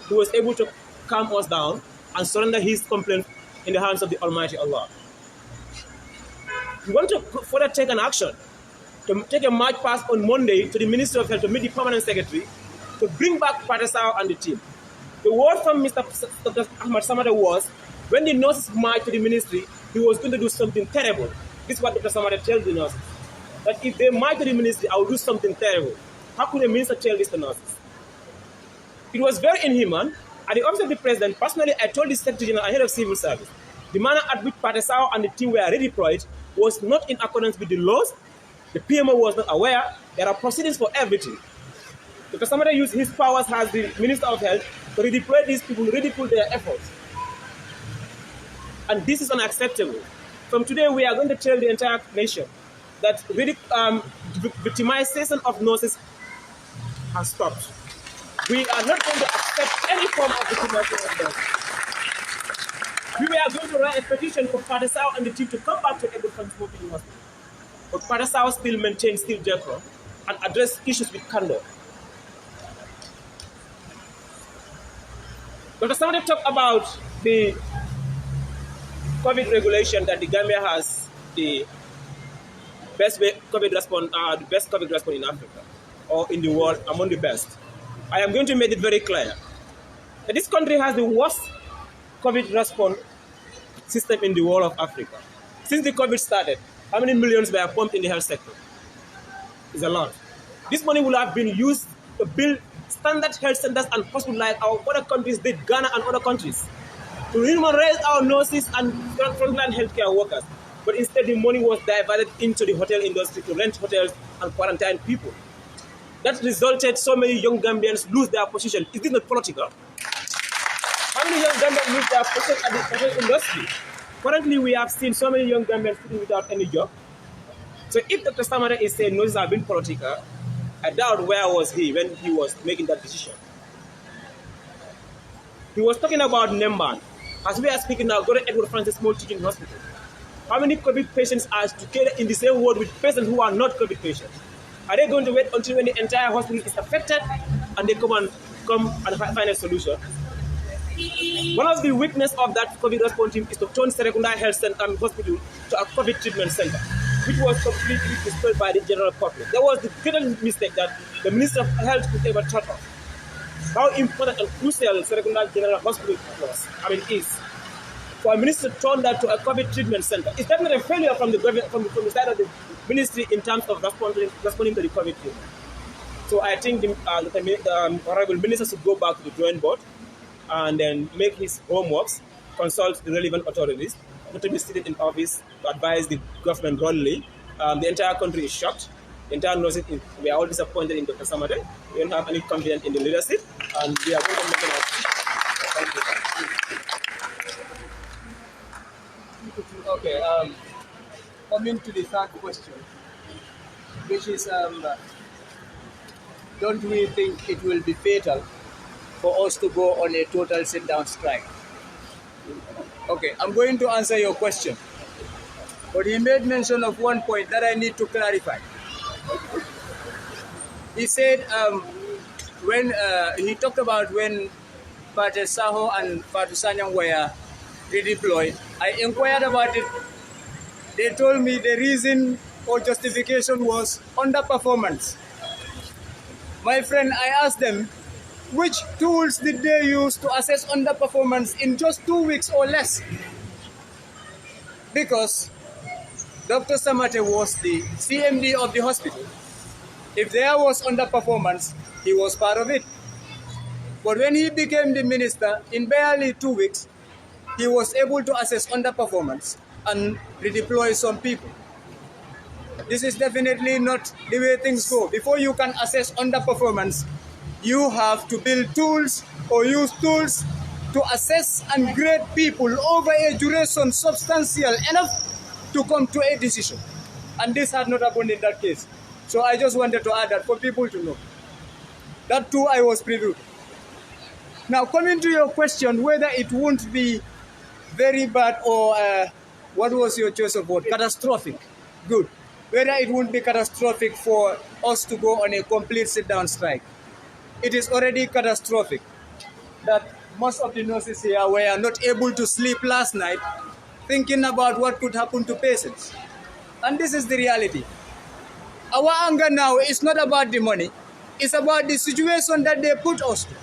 he was able to calm us down and surrender his complaint in the hands of the Almighty Allah. We want to further take an action, to take a march past on Monday to the Ministry of Health to meet the Permanent Secretary to bring back Padesaho and the team. The word from Mr. Dr. Ahmad Samade was, when the nurses marched to the ministry, he was going to do something terrible. This is what Dr. Samade tells the nurses. That if they march to the ministry, I will do something terrible. How could a minister tell this to nurses? It was very inhuman. At the office of the president, personally, I told the Secretary General and Head of Civil Service, the manner at which Padesaho and the team were redeployed was not in accordance with the laws. The PMO was not aware. There are proceedings for everything. Dr. Samade used his powers as the Minister of Health to redeploy these people, redeploy their efforts. And this is unacceptable. From today, we are going to tell the entire nation that victimization of nurses has stopped. We are not going to accept any form of victimization of nurses. We are going to write a petition for Padesaho and the team to come back to Edward Francis Morton Hospital. But Padesaho still maintains decorum and address issues with candor. Dr. Samade talked about the COVID regulation that the Gambia has the best COVID response in Africa or in the world, among the best. I am going to make it very clear that this country has the worst COVID response system in the world of Africa. Since the COVID started, how many millions were pumped in the health sector? It's a lot. This money will have been used to build standard health centers and hospitals like our other countries did, Ghana and other countries, to remunerate our nurses and frontline healthcare workers. But instead, the money was diverted into the hotel industry to rent hotels and quarantine people. That resulted so many young Gambians lose their position. Is this not political? How many young Gambians lose their position at the hotel industry? Currently, we have seen so many young Gambians sitting without any job. So if Dr. Samade is saying nurses have been political, I doubt where was he when he was making that decision. He was talking about Nemban. As we are speaking now, go to Edward Francis Small Teaching Hospital. How many COVID patients are together in the same ward with patients who are not COVID patients? Are they going to wait until when the entire hospital is affected and they come and find a solution? One of the weaknesses of that COVID response team is to turn Serekunda Health Center and Hospital to a COVID treatment center, which was completely destroyed by the general public. That was the greatest mistake that the Minister of Health could ever thought of. How important and crucial Serekunda General Hospital is. For a minister to turn that to a COVID treatment center, it's definitely a failure from the government, from the side of the ministry in terms of responding to the COVID treatment. So I think the Honorable Minister should go back to the drawing board and then make his homeworks, consult the relevant authorities, not to be seated in office to advise the government wrongly. The entire country is shocked. The entire nurses, we are all disappointed in Dr. Samade. We don't have any confidence in the leadership, and we are going to make an action. Thank you. Okay, coming to the third question, which is, don't we think it will be fatal for us to go on a total sit-down strike? Okay, I'm going to answer your question. But he made mention of one point that I need to clarify. He said when he talked about when Padesaho and Fatusanyang were redeployed, I inquired about it. They told me the reason or justification was underperformance. My friend, I asked them, which tools did they use to assess underperformance in just 2 weeks or less? Because Dr. Samate was the CMD of the hospital. If there was underperformance, he was part of it. But when he became the minister, in barely 2 weeks, he was able to assess underperformance and redeploy some people. This is definitely not the way things go. Before you can assess underperformance, you have to build tools or use tools to assess and grade people over a duration substantial enough to come to a decision. And this had not happened in that case. So I just wanted to add that for people to know. That too I was previewed. Now coming to your question, whether it won't be very bad or what was your choice of word? Catastrophic. Good. Whether it won't be catastrophic for us to go on a complete sit-down strike. It is already catastrophic that most of the nurses here were not able to sleep last night thinking about what could happen to patients. And this is the reality. Our anger now is not about the money. It's about the situation that they put us to.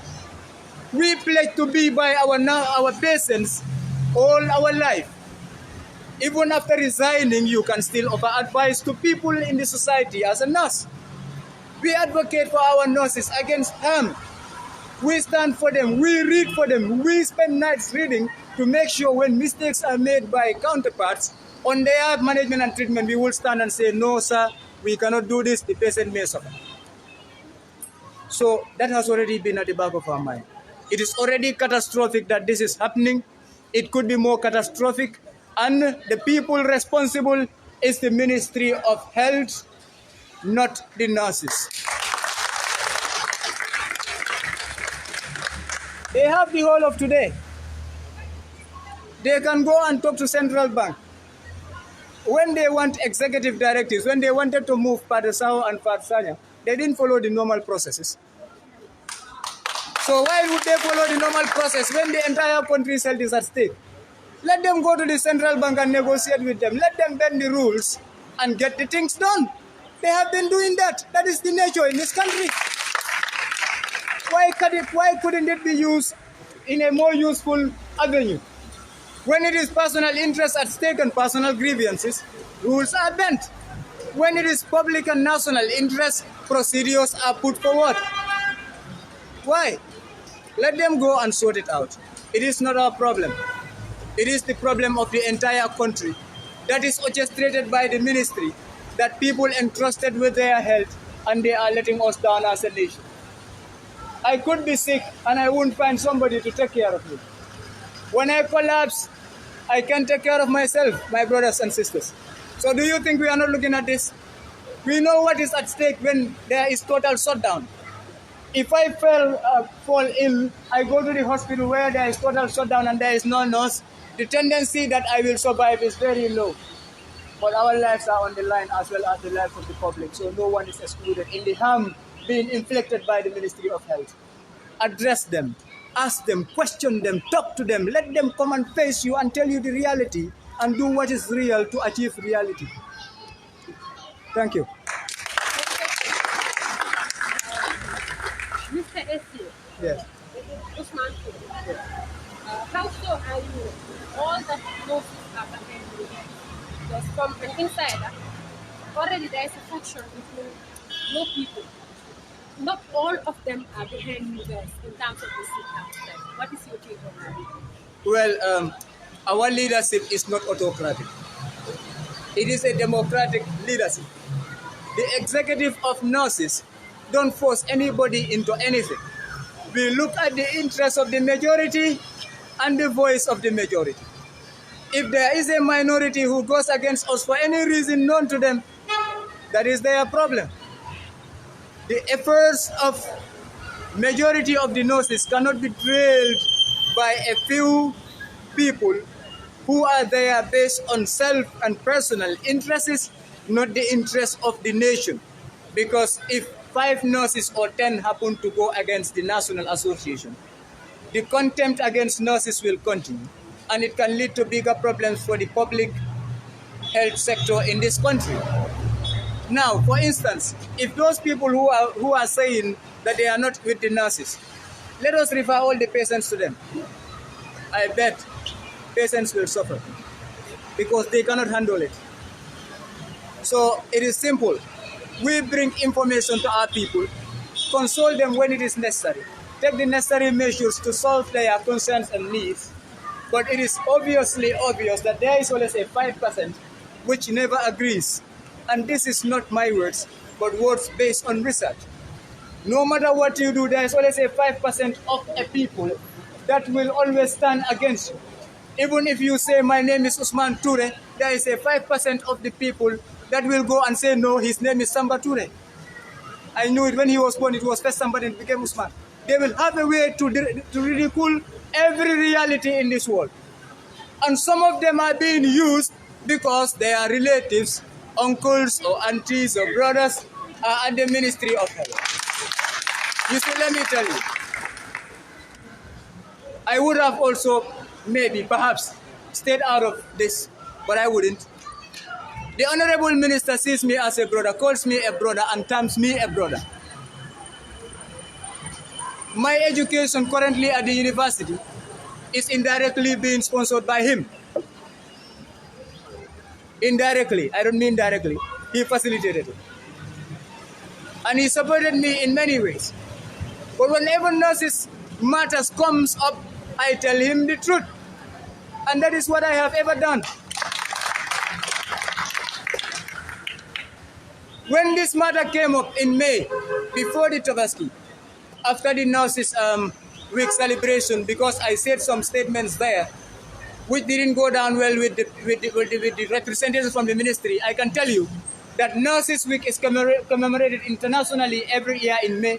We pledge to be by our patients all our life. Even after resigning, you can still offer advice to people in the society as a nurse. We advocate for our nurses against harm. We stand for them. We read for them. We spend nights reading to make sure when mistakes are made by counterparts on their management and treatment, we will stand and say, no, sir, we cannot do this. The patient may suffer. So that has already been at the back of our mind. It is already catastrophic that this is happening. It could be more catastrophic. And the people responsible is the Ministry of Health, not the nurses. They have the whole of today. They can go and talk to Central Bank. When they want executive directives, when they wanted to move Padasao and Padsanya, they didn't follow the normal processes. So why would they follow the normal process when the entire country's health is at stake? Let them go to the Central Bank and negotiate with them. Let them bend the rules and get the things done. They have been doing that. That is the nature in this country. Why couldn't it be used in a more useful avenue? When it is personal interest at stake and personal grievances, rules are bent. When it is public and national interest, procedures are put forward. Why? Let them go and sort it out. It is not our problem. It is the problem of the entire country that is orchestrated by the ministry, that people entrusted with their health and they are letting us down as a nation. I could be sick and I won't find somebody to take care of me. When I collapse, I can take care of myself, my brothers and sisters. So do you think we are not looking at this? We know what is at stake when there is total shutdown. If I fall ill, I go to the hospital where there is total shutdown and there is no nurse, the tendency that I will survive is very low. But our lives are on the line as well as the lives of the public, so no one is excluded in the harm being inflicted by the Ministry of Health. Address them, ask them, question them, talk to them, let them come and face you and tell you the reality and do what is real to achieve reality. Thank you. Mr. Essie. Yes. Usman. Yes. How sure are you all that nurses are behind you? Because from an insider, already there is a friction between no people. Not all of them are behind you guys in terms of the sit-down. What is your take on that? Well, our leadership is not autocratic. It is a democratic leadership. The executive of nurses don't force anybody into anything. We look at the interests of the majority and the voice of the majority. If there is a minority who goes against us for any reason known to them, that is their problem. The efforts of majority of the nurses cannot be trailed by a few people who are there based on self and personal interests, not the interests of the nation. Because if 5 nurses or 10 happen to go against the National Association, the contempt against nurses will continue, and it can lead to bigger problems for the public health sector in this country. Now, for instance, if those people who are saying that they are not with the nurses, let us refer all the patients to them. I bet patients will suffer because they cannot handle it. So it is simple. We bring information to our people, console them when it is necessary, take the necessary measures to solve their concerns and needs. But it is obviously obvious that there is always a 5% which never agrees. And this is not my words, but words based on research. No matter what you do, there is always a 5% of a people that will always stand against you. Even if you say, my name is Usman Toure, there is a 5% of the people that will go and say, no, his name is Samba Toure. I knew it when he was born, it was first Samba, and it became Usman. They will have a way to ridicule every reality in this world. And some of them are being used because their relatives, uncles or aunties or brothers are at the Ministry of Health. You see, let me tell you, I would have also maybe, perhaps, stayed out of this, but I wouldn't. The Honorable Minister sees me as a brother, calls me a brother, and terms me a brother. My education currently at the university is indirectly being sponsored by him. Indirectly, I don't mean directly. He facilitated it. And he supported me in many ways. But whenever nurses matters comes up, I tell him the truth. And that is what I have ever done. When this matter came up in May, before the Tabaski, after the nurses week celebration, because I said some statements there which didn't go down well with the representatives from the ministry, I can tell you that Nurses Week is commemorated internationally every year in May.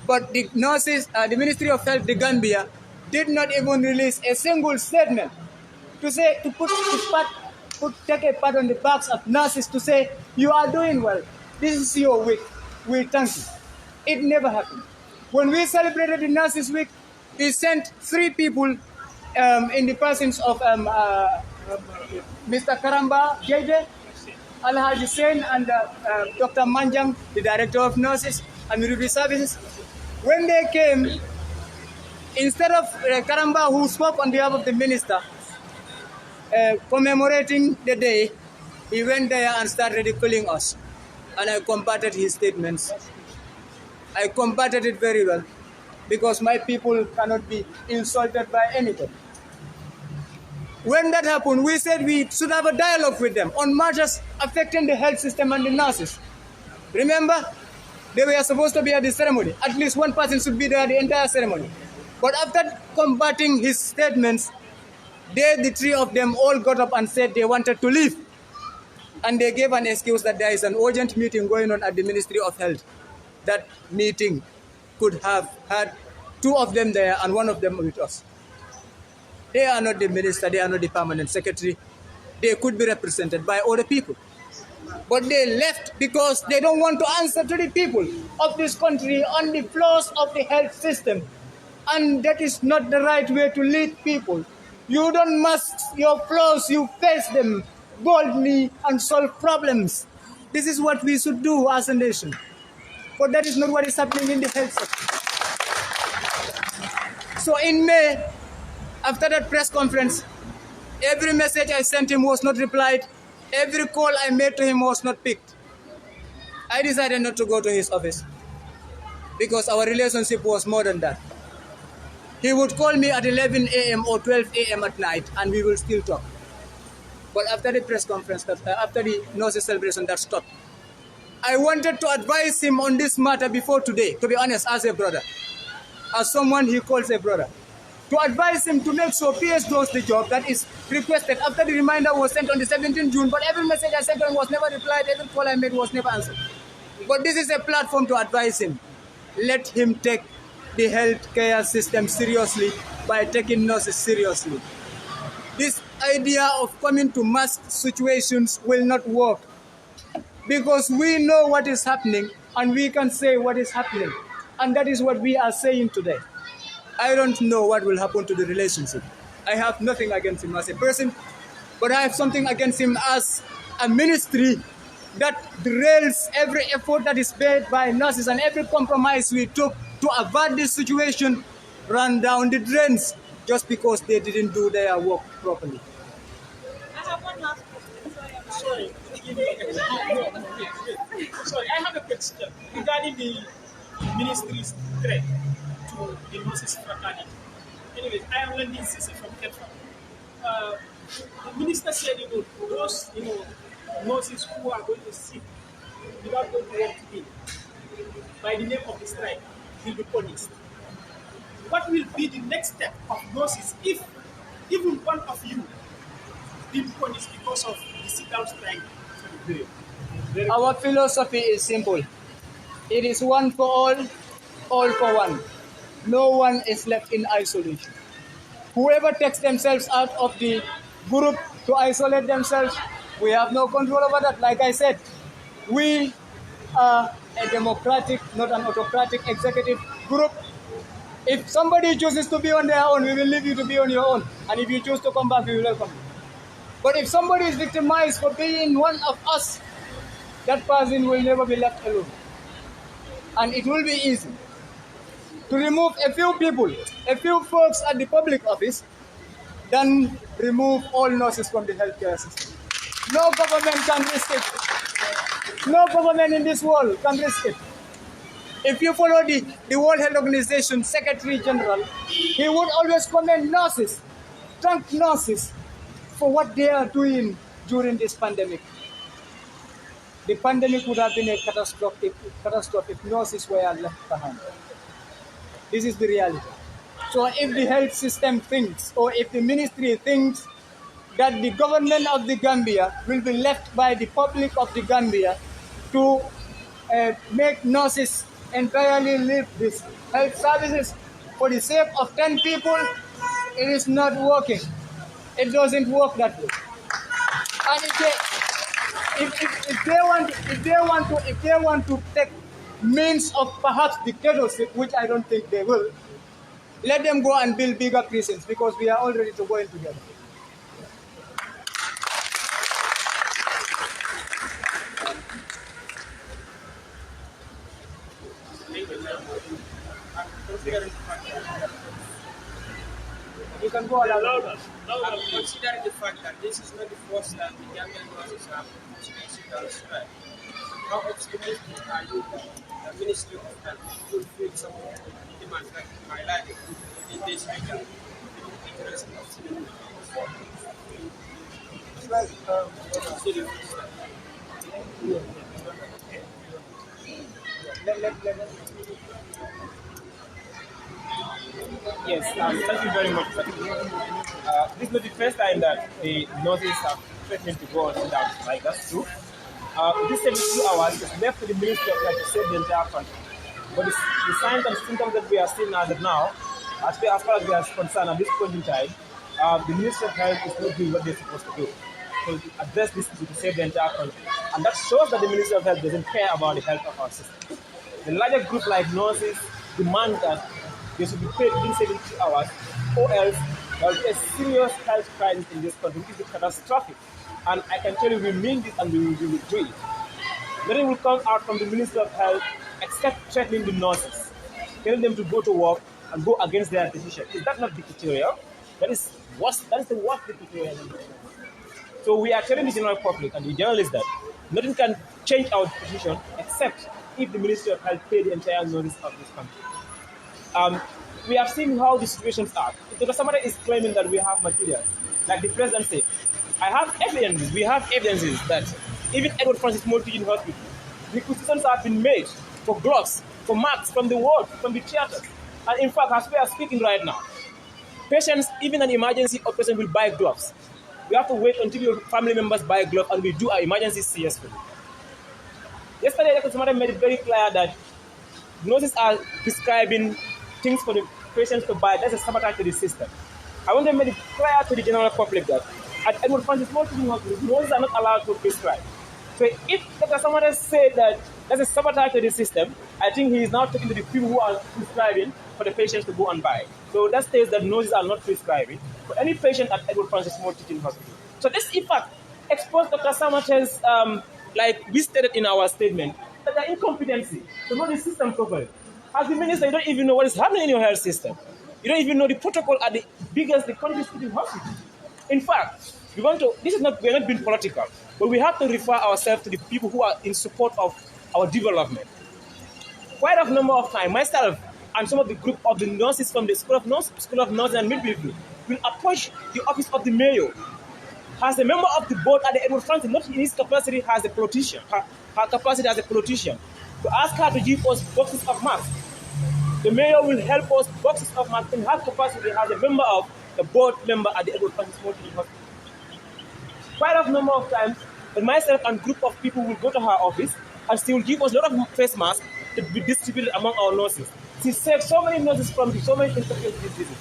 But the nurses, the Ministry of Health, the Gambia, did not even release a single statement to say, take a pat on the backs of nurses to say, you are doing well. This is your week. We thank you. It never happened. When we celebrated the Nurses Week, we sent 3 people in the persons of Mr. Karamba Jede, Alhaji Sen, and Dr. Manjang, the Director of Nurses and Midwifery Services. When they came, instead of Karamba, who spoke on behalf of the minister, commemorating the day, he went there and started ridiculing us. And I combated his statements. I combated it very well, because my people cannot be insulted by anything. When that happened, we said we should have a dialogue with them on matters affecting the health system and the nurses. Remember, they were supposed to be at the ceremony. At least one person should be there at the entire ceremony. But after combating his statements, the 3 of them all got up and said they wanted to leave. And they gave an excuse that there is an urgent meeting going on at the Ministry of Health. That meeting could have had 2 of them there and 1 of them with us. They are not the minister, they are not the permanent secretary. They could be represented by other people. But they left because they don't want to answer to the people of this country on the flaws of the health system. And that is not the right way to lead people. You don't mask your flaws, you face them boldly and solve problems. This is what we should do as a nation. But that is not what is happening in the health sector. So in May, after that press conference, every message I sent him was not replied. Every call I made to him was not picked. I decided not to go to his office because our relationship was more than that. He would call me at 11 a.m. or 12 a.m. at night and we will still talk. But after the press conference, after the nurses celebration, that stopped. I wanted to advise him on this matter before today, to be honest, as a brother, as someone he calls a brother, to advise him to make sure PS does the job that is requested after the reminder was sent on the 17th June, but every message I sent to him was never replied, every call I made was never answered. But this is a platform to advise him. Let him take the healthcare system seriously by taking nurses seriously. This idea of coming to mass situations will not work because we know what is happening and we can say what is happening. And that is what we are saying today. I don't know what will happen to the relationship. I have nothing against him as a person, but I have something against him as a ministry that derails every effort that is made by nurses and every compromise we took to avert this situation ran down the drains just because they didn't do their work properly. I have one last question. Sorry. Sorry, I have a question regarding the ministry's threat to to the nurses fraternity. Anyways, I am Lending Sisi from Ketfa. The minister said, those, nurses who are going to sit without going to work today, by the name of the strike, will be punished. What will be the next step of nurses if even one of you will be punished because of the sit-down strike? Our philosophy is simple. It is one for all for one. No one is left in isolation. Whoever takes themselves out of the group to isolate themselves, we have no control over that. Like I said, we are a democratic, not an autocratic executive group. If somebody chooses to be on their own, we will leave you to be on your own. And if you choose to come back, we will welcome you. But if somebody is victimized for being one of us, that person will never be left alone. And it will be easy to remove a few people, a few folks at the public office, than remove all nurses from the healthcare system. No government can risk it. No government in this world can risk it. If you follow the World Health Organization Secretary General, he would always commend nurses, thank nurses for what they are doing during this pandemic. The pandemic would have been a catastrophe if nurses were left behind. This is the reality. So if the health system thinks, or if the ministry thinks that the government of the Gambia will be left by the public of the Gambia to make nurses entirely leave these health services for the sake of 10 people, it is not working. It doesn't work that way. And if they want to take means of perhaps dictatorship, which I don't think they will, let them go and build bigger prisons, because we are all ready to go in together. You can go along. Considering the fact that this is not the first time the Gambian nurses have experienced on strike, how optimistic are you that the Ministry of Health will fulfill some of the demands that you highlighted in this region? Yes, thank you very much. This is not the first time that the nurses have threatened to go on without strike. That's true. This 72 hours is left to the Ministry of Health to save the entire country. But the signs and symptoms that we are seeing as of now, as far as we are concerned at this point in time, the Ministry of Health is not doing what they're supposed to do. So to address this issue to save the entire country. And that shows that the Ministry of Health doesn't care about the health of our system. The larger group like nurses demand that they should be paid within 72 hours, or else there will be a serious health crisis in this country, which is catastrophic. And I can tell you, we mean this and we will do it. Nothing will come out from the Ministry of Health except threatening the nurses, telling them to go to work and go against their decision. Is that not dictatorial? That is worse. That is the worst dictatorial. So we are telling the general public and the journalists that nothing can change our position except if the Ministry of Health pay the entire nurses of this country. We have seen how the situations are. Dr. Samara is claiming that we have materials. Like the president said, I have evidence. We have evidences that even Edward Francis Teaching Hospital, requisitions have been made for gloves, for masks from the ward, from the theaters. And in fact, as we are speaking right now, patients, even an emergency operation, will buy gloves. We have to wait until your family members buy gloves and we do our emergency successfully. Yesterday, Dr. Samara made it very clear that nurses are prescribing things for the patients to buy. That's a sabotage to the system. I want to make it clear to the general public that at Edward Francis Teaching Hospital, nurses are not allowed to prescribe. So if Dr. Samara said that that's a sabotage to the system, I think he is now talking to the people who are prescribing for the patients to go and buy. So that states that nurses are not prescribing for any patient at Edward Francis Teaching Hospital. So this, in fact, exposed Dr. Samara's, like we stated in our statement, that the incompetency to know the system properly. As the minister, you don't even know what is happening in your health system. You don't even know the protocol at the biggest, the country's teaching hospital. In fact, we're not being political, but we have to refer ourselves to the people who are in support of our development. Quite a number of times, myself, and some of the group of the nurses from the School of Nursing and Midwifery will approach the office of the mayor as a member of the board at the Edward Francis, not in his capacity as a politician, her capacity as a politician, to ask her to give us boxes of masks. The mayor will help us boxes of masks in her capacity as a member of the board member at the Edward Francis Hospital. Quite a number of times, myself and group of people will go to her office and she will give us a lot of face masks to be distributed among our nurses. She saved so many nurses from so many infectious diseases.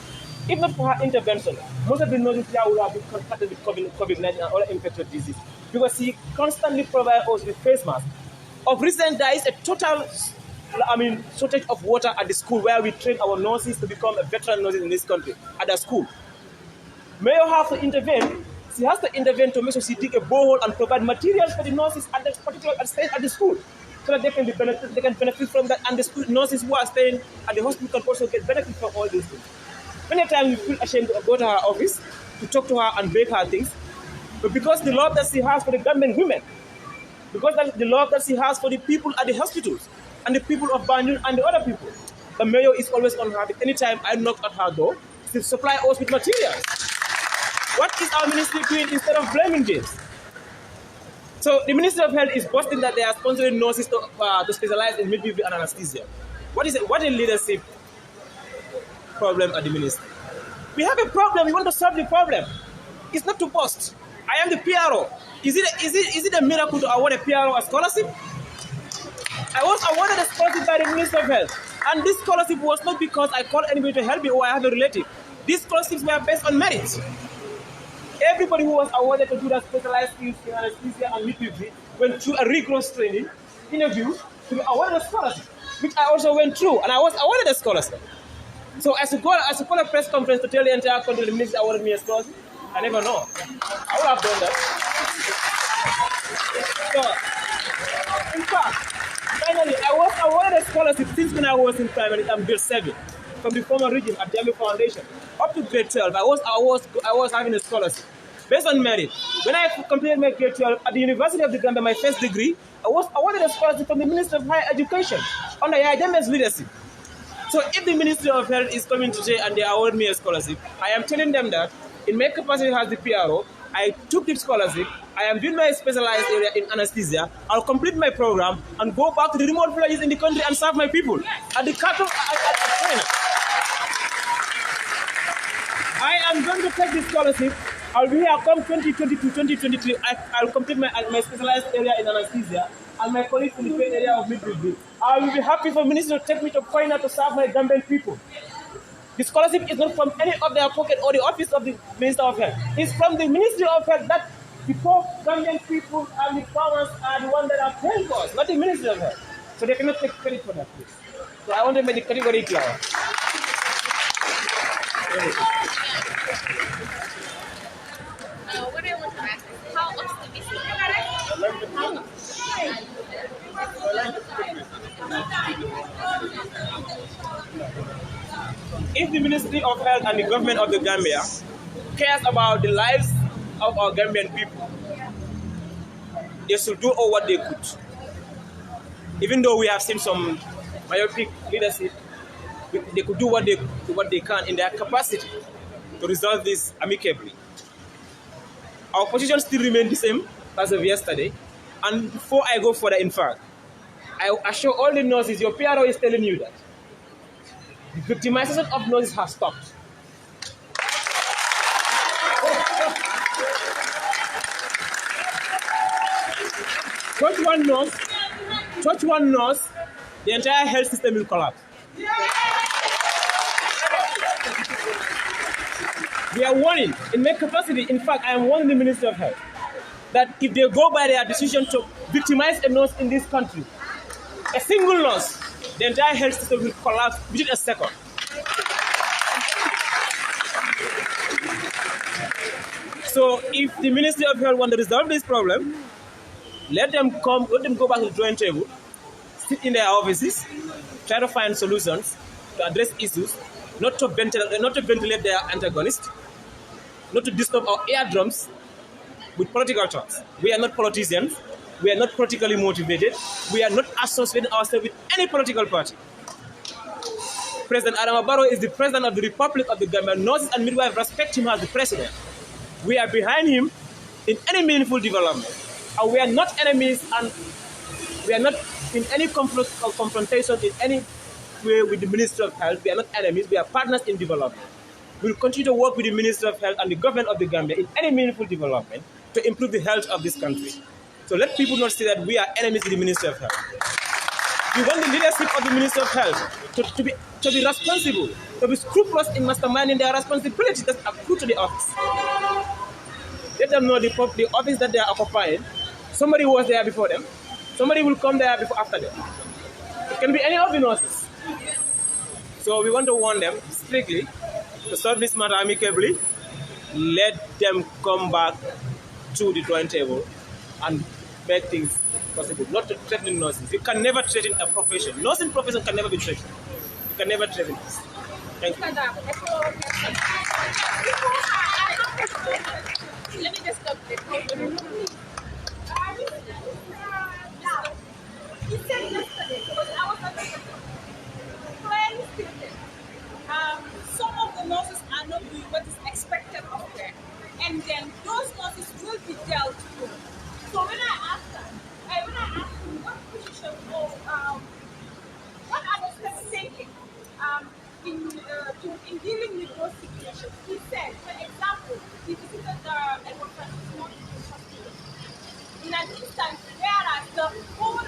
If not for her intervention, most of the nurses here would have been contaminated with COVID-19 and other infectious diseases because she constantly provides us with face masks. Of recent, there is a total shortage of water at the school where we train our nurses to become a veteran nurses in this country at the school. Mayor has to intervene. She has to intervene to make sure she dig a borehole and provide materials for the nurses at the particular staying at the school, so that they can benefit from that, and the school nurses who are staying at the hospital can also get benefit from all these things. Many times we feel ashamed to go to her office to talk to her and beg her things, but because the love that she has for the Gambian women, because that's the love that she has for the people at the hospitals and the people of Banjul and the other people, the mayor is always on her. Anytime I knock at her door, she supply us with materials. What is our ministry doing instead of blaming James? So the Ministry of Health is boasting that they are sponsoring nurses to specialize in midwifery and anesthesia. What is it? What a leadership problem at the ministry. We have a problem. We want to solve the problem. It's not to boast. I am the PRO. Is it a miracle to award a PRO a scholarship? I was awarded a scholarship by the Ministry of Health, and this scholarship was not because I called anybody to help me or I have a relative. These scholarships were based on merit. Everybody who was awarded to do that specialized skills in anesthesia and midwifery went through a rigorous training, interview, to be awarded a scholarship, which I also went through, and I was awarded a scholarship. So as to call a press conference to tell the entire country the ministry awarded me a scholarship, I never know. I would have done that. So, in fact, finally, I was awarded a scholarship since when I was in primary, grade 7, from the former region at the Gambian Foundation. Up to grade 12, I was having a scholarship based on merit. When I completed my grade 12 at the University of the Gambia, my first degree, I was awarded a scholarship from the Ministry of Higher Education under Yahya's leadership. So if the Ministry of Health is coming today and they award me a scholarship, I am telling them that in my capacity as the PRO, I took the scholarship, I am doing my specialized area in anesthesia, I'll complete my program and go back to the remote villages in the country and serve my people at the Khartoum at China. I am going to take this scholarship. I'll be here come 2022, 2023. I'll complete my specialized area in anesthesia and my colleagues in the pain area of midwifery. I will be happy for minister to take me to China to serve my Gambian people. The scholarship is not from any of their pocket or the office of the Minister of Health. It's from the Ministry of Health that the poor Gambian people and the farmers are the ones that are paying for us, not the Ministry of Health. So they cannot take credit for that, please. So I want to make the category clear. What I want to ask is how optimistic If the Ministry of Health and the government of the Gambia cares about the lives of our Gambian people, they should do all what they could. Even though we have seen some myopic leadership, they could do what they can in their capacity to resolve this amicably. Our position still remains the same as of yesterday. And before I go further, in fact, I assure all the nurses, your PRO is telling you that the victimization of nurses has stopped. Touch one nurse, the entire health system will collapse. We are warning, in my capacity, in fact, I am warning the Ministry of Health that if they go by their decision to victimize a nurse in this country, a single nurse, the entire health system will collapse within a second. So if the Ministry of Health want to resolve this problem, let them go back to the drawing table, sit in their offices, try to find solutions to address issues, not to ventilate their antagonists, not to disturb our eardrums with political talks. We are not politicians. We are not politically motivated. We are not associating ourselves with any political party. President Adama Barrow is the president of the Republic of the Gambia. Nurses and midwives respect him as the president. We are behind him in any meaningful development. And we are not enemies, and we are not in any confrontation in any way with the Ministry of Health. We are not enemies, we are partners in development. We will continue to work with the Ministry of Health and the government of the Gambia in any meaningful development to improve the health of this country. So let people not say that we are enemies with the Ministry of Health. We want the leadership of the Ministry of Health to be responsible, to be scrupulous in masterminding their responsibilities that accrue to the office. Let them know the office that they are occupying. Somebody was there before them. Somebody will come there after them. It can be any of the nurses. So we want to warn them strictly to solve this matter amicably. Let them come back to the drawing table and make things possible. Not to threaten nurses. You can never threaten a profession. Nursing profession can never be threatened. You can never threaten this. Thank you. Let me just stop there. He said yesterday, because I was at the clearly stated, some of the nurses are not doing what is expected of them, and then those nurses will be dealt with. So when I asked him what position or what are the steps taken in dealing with those situations, he said, for example, he visited the Edward Francis Hospital. In an instance, whereas the whole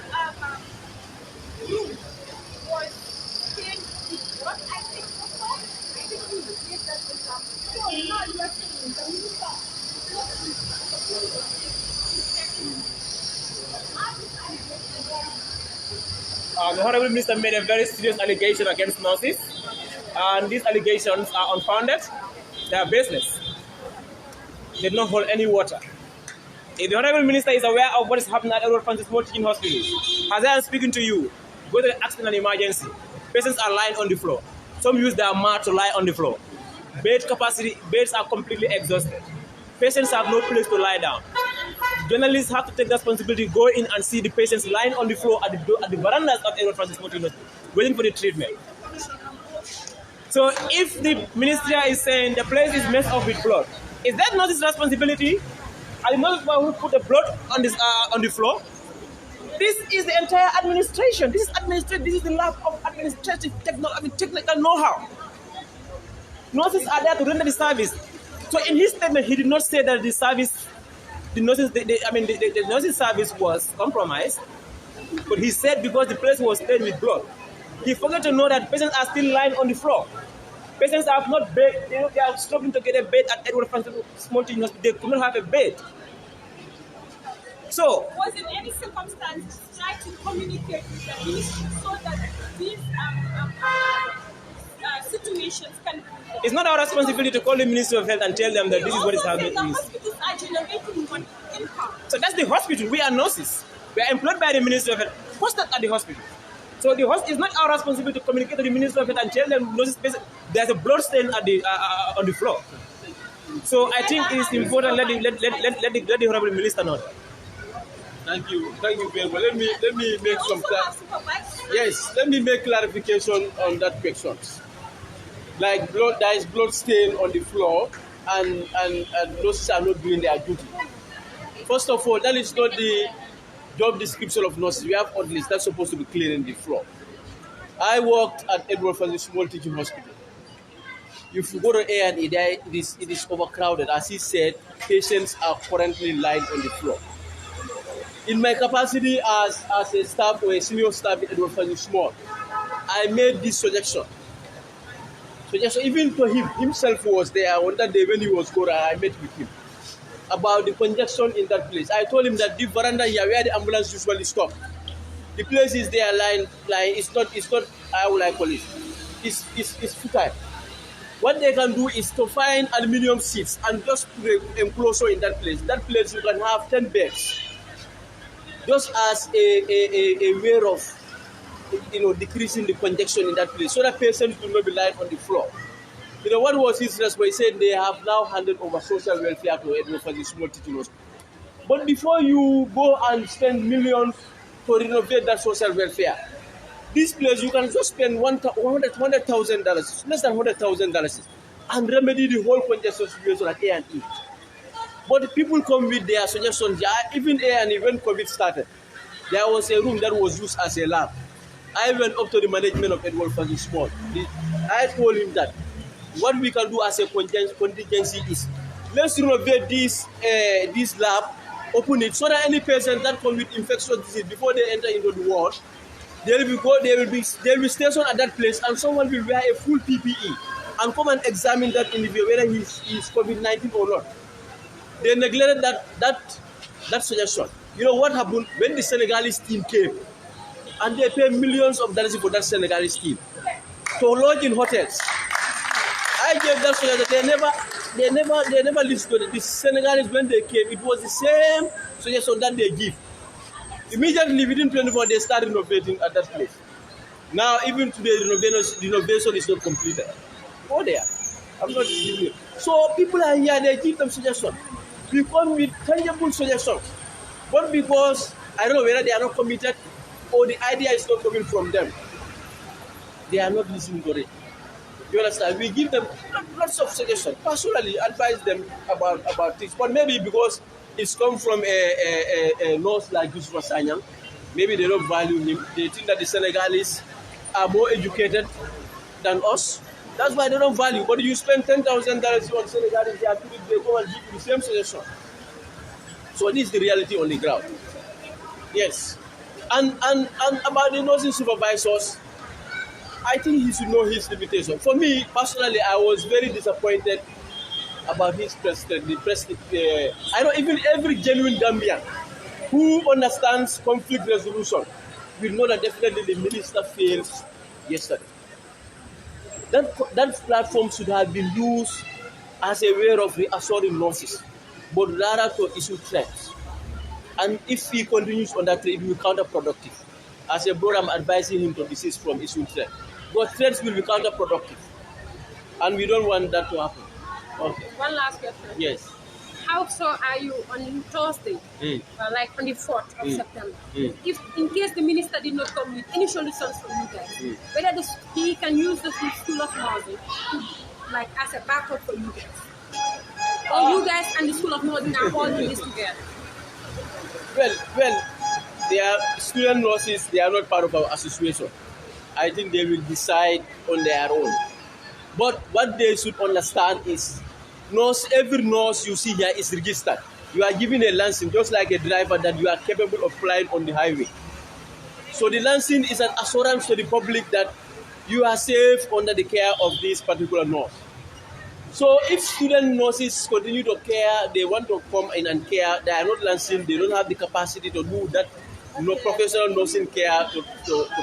room was filled with what I think you gave that example. So now you are saying the minister. The Honorable Minister made a very serious allegation against nurses, and these allegations are unfounded. They are baseless. They did not hold any water. If the Honorable Minister is aware of what is happening at Edward Francis Small Teaching Hospital, as I am speaking to you, go to the accident and emergency. Patients are lying on the floor. Some use their mat to lie on the floor. Bed capacity, beds are completely exhausted. Patients have no place to lie down. Journalists have to take responsibility, go in and see the patients lying on the floor at the verandas of Edward Francis Small Teaching Hospital, waiting for the treatment. So if the ministry is saying the place is messed up with blood, is that not his responsibility? Are the nurses who put the blood on the floor? This is the entire administration. This is administration. This is the lack of administrative technical know-how. Nurses are there to render the service. So in his statement, he did not say that the nursing service was compromised, but he said because the place was stained with blood. He forgot to know that patients are still lying on the floor. Patients have not bed. They are struggling to get a bed at Edward Francis Small Teaching Hospital. They could not have a bed. So, was in any circumstance try to communicate with the ministry so that these situations can. It's not our responsibility to call the Ministry of Health and tell them that this is what is happening. The hospitals are generating one income. So that's the hospital. We are nurses. We are employed by the Ministry of Health, posted at the hospital. So it's not our responsibility to communicate to the Ministry of Health and tell them there's a blood stain at on the floor. So I think it is important. Let the Honorable Minister know. Thank you very much. Let me make some let me make clarification on that question. Like there is blood stain on the floor, and nurses are not doing their duty. First of all, that is not the job description of nurses. We have orderlies that's supposed to be cleaning the floor. I worked at Edward Francis Small Teaching Hospital. If you go to A&E, it is overcrowded. As he said, patients are currently lying on the floor. In my capacity as a staff or a senior staff at Edward Francis Small, I made this suggestion. Even to himself was there on that day when he was going, I met with him about the congestion in that place. I told him that the veranda here where the ambulance usually stop, the place is there lying. It's not. How will I call it? It's futile. What they can do is to find aluminium seats and just put an enclosure in that place. That place you can have 10 beds, just as a way of decreasing the congestion in that place, so that patients will not be lying on the floor. What was his response? He said they have now handed over social welfare to Edward Francis Small Teaching Hospital. But before you go and spend millions to renovate that social welfare, This place you can just spend $100,000, less than $100,000, and remedy the whole congestion situation at A&E. But people come with their suggestions. Yeah, even A&E, when COVID started, there was a room that was used as a lab. I went up to the management of Edward Francis Small. I told him that what we can do as a contingency is let's renovate this lab, open it so that any patient that comes with infectious disease before they enter into the ward, they will be stationed at that place, and someone will wear a full PPE and come and examine that individual whether he's COVID-19 or not. They neglected that suggestion. You know what happened when the Senegalese team came, and they pay millions of dollars for that Senegalese team to lodge in hotels. I gave that suggestion. They never listened to it. The Senegalese, when they came, it was the same suggestion that they give. Immediately within 24 they started renovating at that place. Now even today the renovation is not completed. Go there. I'm not giving you. So people are here, they give them suggestions. We come with tangible suggestions. But because I don't know whether they are not committed or the idea is not coming from them, they are not listening to it. You understand? We give them lots of suggestions. Personally, advise them about things. But maybe because it's come from a nurse like Yusuf Sanyang, maybe they don't value him. They think that the Senegalese are more educated than us. That's why they don't value. But you spend $10,000 on Senegalese, they come and give you the same suggestion. So this is the reality on the ground. Yes. And about the nursing supervisors, I think he should know his limitation. For me, personally, I was very disappointed about his president. I know even every genuine Gambian who understands conflict resolution will know that definitely the minister failed yesterday. That platform should have been used as a way of reassuring nurses, but rather to issue threats. And if he continues on that, it will be counterproductive. As a brother, I'm advising him to desist from issuing threats. But threats will be counterproductive. And we don't want that to happen. Okay. One last question. Yes. How sure are you on Thursday, like on the 4th of September, if in case the minister did not come with any solutions for you guys, whether he can use the School of Nursing to, like, as a backup for you guys? Or you guys and the School of Nursing are all in this together? Well, they are student nurses, they are not part of our association. I think they will decide on their own. But what they should understand is every nurse you see here is registered. You are given a license, just like a driver, that you are capable of flying on the highway. So the license is an assurance to the public that you are safe under the care of this particular nurse. So if student nurses continue to care, they want to come in and care, they are not licensed, they don't have the capacity to do that professional nursing care to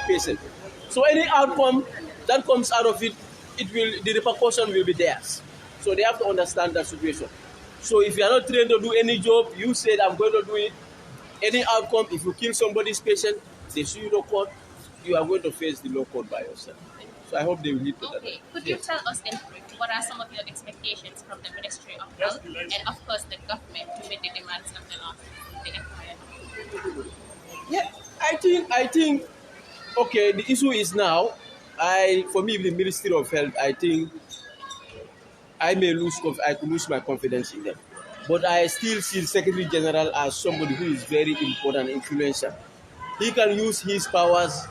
patients. So any outcome that comes out of it, the repercussion will be theirs. So they have to understand that situation. So if you are not trained to do any job, you said I'm going to do it. Any outcome, if you kill somebody's patient, they sue you to court, you are going to face the law court by yourself. So I hope they will lead to that. Okay, could you tell us in brief what are some of your expectations from the Ministry of Health and of course the government to meet the demands of the employer? Yeah, I think okay, the issue is now, for me, the Ministry of Health, I think I could lose my confidence in them. But I still see the Secretary General as somebody who is very important and influential. He can use his powers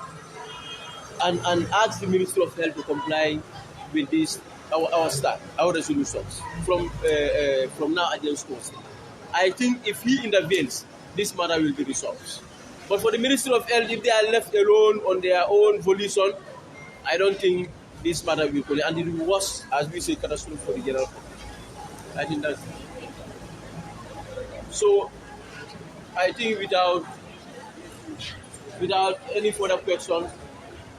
and ask the Ministry of Health to comply with this, our resolutions from now against Thursday. I think if he intervenes, this matter will be resolved. But for the Ministry of Health, if they are left alone on their own volition, I don't think this matter will go. And it will be worse, as we say, catastrophe for the general public. I think that's it. So, I think without any further questions,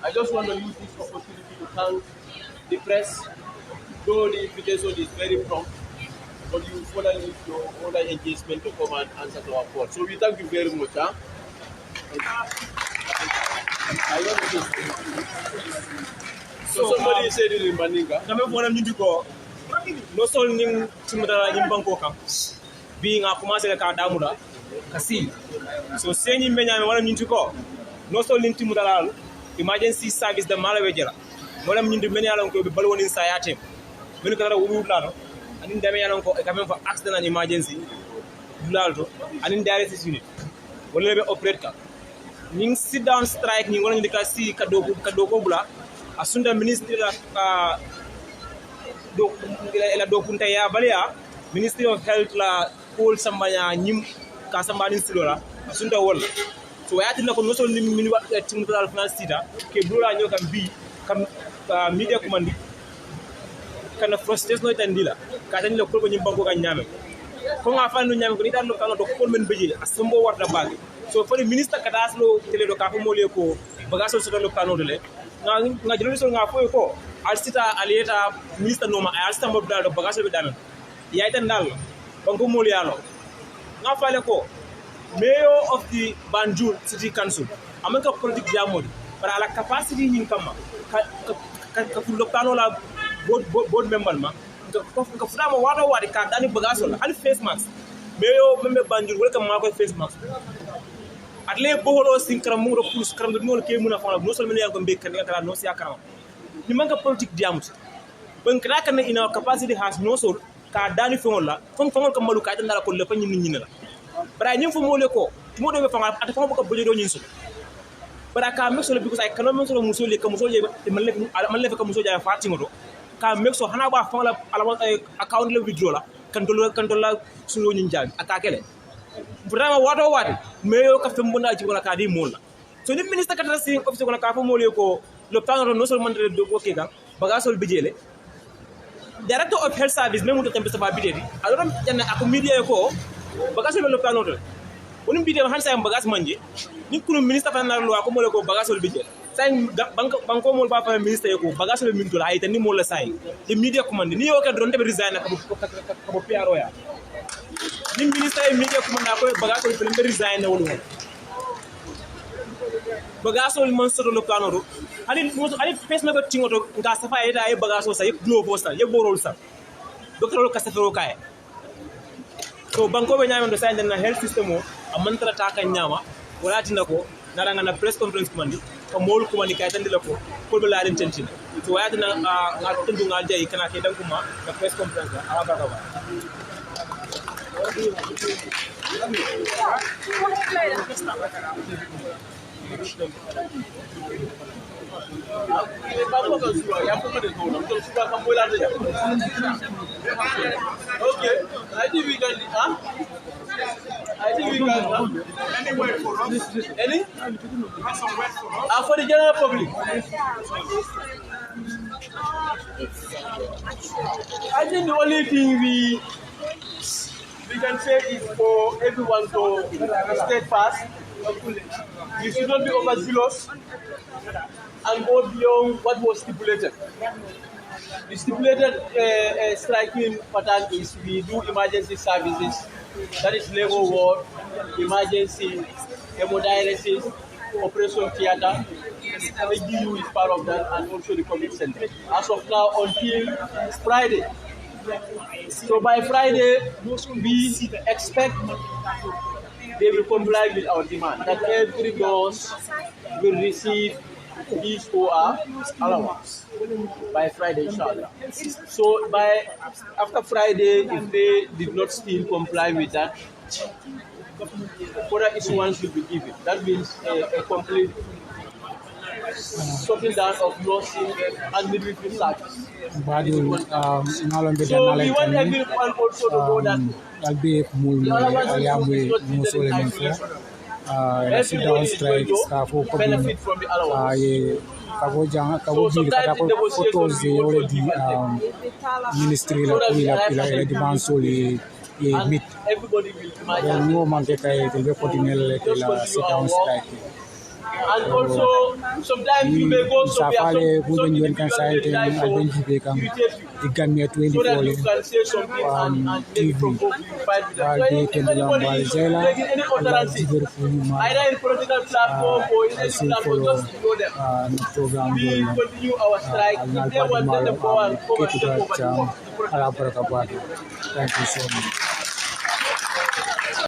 I just want to use this opportunity to thank the press, though the invitation is very prompt, but you further need your other engagement to come and answer to our call. So we thank you very much. Huh? So somebody said it in Maninga. No sol ning timudara nyimbanko kam being a commencé ka damuda kasi so seni menya me wala nyinti ko no sol ning timudara emergency service the malawejela molam nyindi men yalon ko be balwonin sayatem men kala wudu lano anin dame yalon ko e quand même for accident and emergency dulalto anin dialysis unit wala be operate ka ning sit down strike ni wala ndika si kado ko bula asunda ministry la do la do kunta ya balia ministry of health la pol sambanya nyim ka sambani silola asunda wol so yati na ko nosol ni min wa timutral finance sita ke bula nyo kam bi kam media command kana frustration no tandila ka tan la ko nyim banko ka nyame ko nga fannu nyame ko ni tan no kala to ko men beji asumbo warta bagi so for the minister kadas lo tele do ka ko mole ko bagaso so lo kanu dele nga jelo so nga foy ko alsita alieta minister no ma alsita mo dal do bagaso be dal yaay tan dal banko mole yalo nga fale ko mayor of the Banjul City Council amaka politique jamodi para la capacity hin kama ka fulo kanu la board member ma ka fudama wato wadi ka dani bagaso la al face mask mayor membe Banjul wala kam ma ko face mask atle boholo sinkram mu ro plus kram do no ke muna fala no sol men yanko be kan kala no si akara ni manka politique diamut ben kra kan ina capacity has no sol ka dani fongol la fongol kam malu ka tan dala ko le fanyi nit la bara ñim fu mole ko mo do be fangal ata fa ko bojo do ñin su bara ka mexo le because ay kanu mexo muso le ka muso le man le ka muso ja fatima do ka mexo hana ba fangala ala account le withdraw la kan do la sulo ñin jang aka kele vraiment wato wadi meyo ka fembuna ci wala ka di mola so ni ministre katara si office ko ka fa mole ko le plan no seulement de ko ke ga bagasol bijele director of health service même to tembe sa ba bidedi alors janna ak media ko bagasol le plan no woni bidé han sa bagas manje ni kunu ministre fa na loi ko mole ko bagasol bijele say banko mol ba fa ministre ko bagasol min to la ay tan ni mol la say de media commande ni yo ka don tebe resign ka bo piaro ya ni ministre media commande ko bagasol fe resign na wolu bagasol man soto le plan no ali face na ko tingoto nga safa ida ay bagasol sa yep globo sa yep borol sa docteur ka safero kay so banko be nyama do sa na health system o amantra ta kan nyama wala tinako naranga na press conference commandi ko mol commandi kay tan dila ko be la den tentina so wayata na nga tundu nga jey kana ke dan kuma na press conference ala barka ba Okay, I think we can. I think we can. Any word for us? Any? Have some word for us? For the general public. I think the only thing we can say is for everyone to stay fast. You should not be overzealous and go beyond what was stipulated. The stipulated striking pattern is we do emergency services, that is labor ward, emergency, hemodialysis, operation theater. ADU is part of that, and also the COVID center. As of now, until Friday. So by Friday, we expect they will comply with our demand that every dose will receive his or allowance by Friday, inshallah. So after Friday, if they did not still comply with that, further issuance will be given. That means a complete shutting down of nursing and midwifery service. So we want everyone also to know that everybody is going to benefit from the allowance. So sometimes in negotiations we also ministry and everybody will imagine. And also, sometimes you may go somewhere, some irritate you, so that you can say something and maybe provoke you fight with them. So anybody is making any utterances, either in political platform or in any platform, just ignore them. We continue our strike. If they want to go and take over the political. Thank you so much.